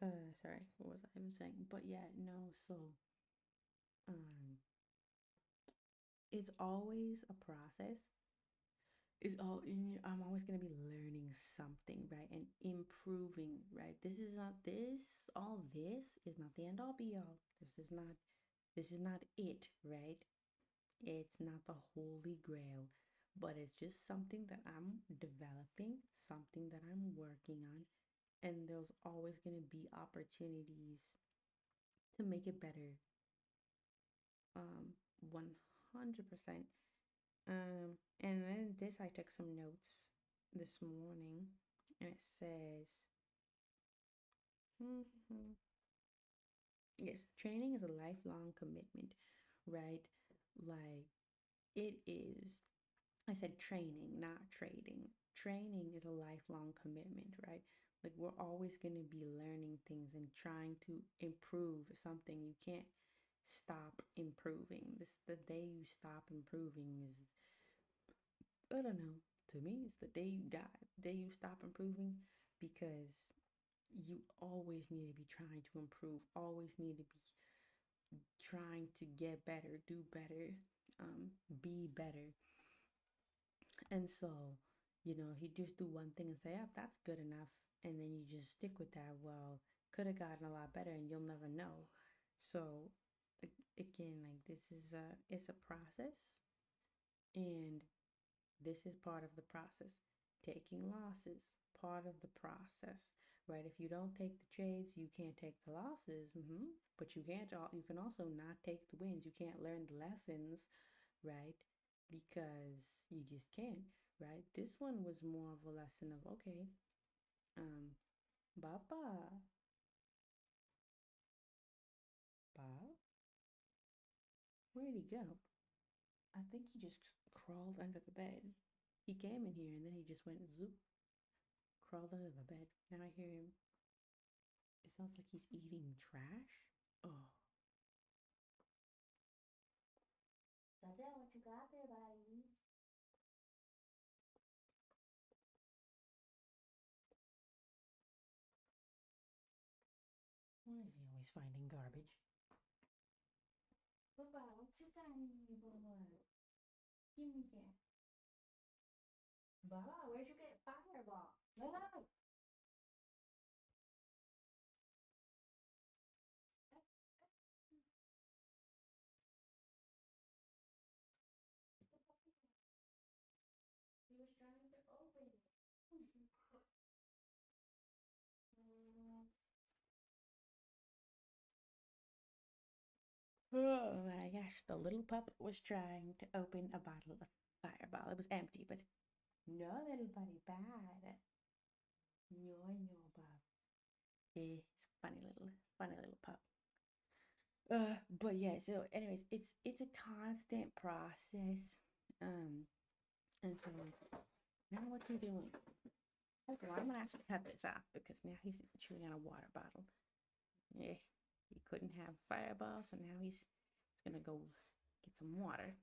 Sorry, what was I even saying? But yeah, no, so um it's always a process. It's all in I'm always gonna be learning something, right? And improving, right? All this is not the end all be all. This is not it, right? It's not the holy grail, but it's just something that I'm developing, something that I'm working on, and there's always gonna be opportunities to make it better. 100%. And then this, I took some notes this morning, and it says, mhm, yes, training is a lifelong commitment, right? Like it is, I said training, not trading. Training is a lifelong commitment, right? Like we're always going to be learning things and trying to improve something. You can't stop improving. This the day you stop improving is, I don't know. To me, it's the day you die, the day you stop improving, because you always need to be trying to improve, always need to be trying to get better, do better, be better. And so, if you just do one thing and say, "Oh, that's good enough," and then you just stick with that, well, could have gotten a lot better, and you'll never know. So, again, like it's a process, and this is part of the process. Taking losses, part of the process, right? If you don't take the trades, you can't take the losses. But you can also not take the wins. You can't learn the lessons, right? Because you just can't, right? This one was more of a lesson of, okay, um, Baba, Bob, where'd he go? I think he just crawled under the bed. He came in here and then he just went zoop, crawled under the bed. Now I hear him. It sounds like he's eating trash. Oh, that's what you got there, buddy. Why is he always finding garbage? Baba, what you got in here, Baba? Give me that. Baba, where'd you get Fireball? Baba! He was trying to open it. Oh my gosh, the little pup was trying to open a bottle of Fireball. It was empty, but no, little buddy, bad. No, no, Bob. Yeah, he's a funny little pup. But yeah, so anyways, it's a constant process. Um, and so now what's he doing? Okay, well, I'm gonna have to cut this off because now he's chewing on a water bottle. Yeah, he couldn't have Fireball, so now he's gonna go get some water.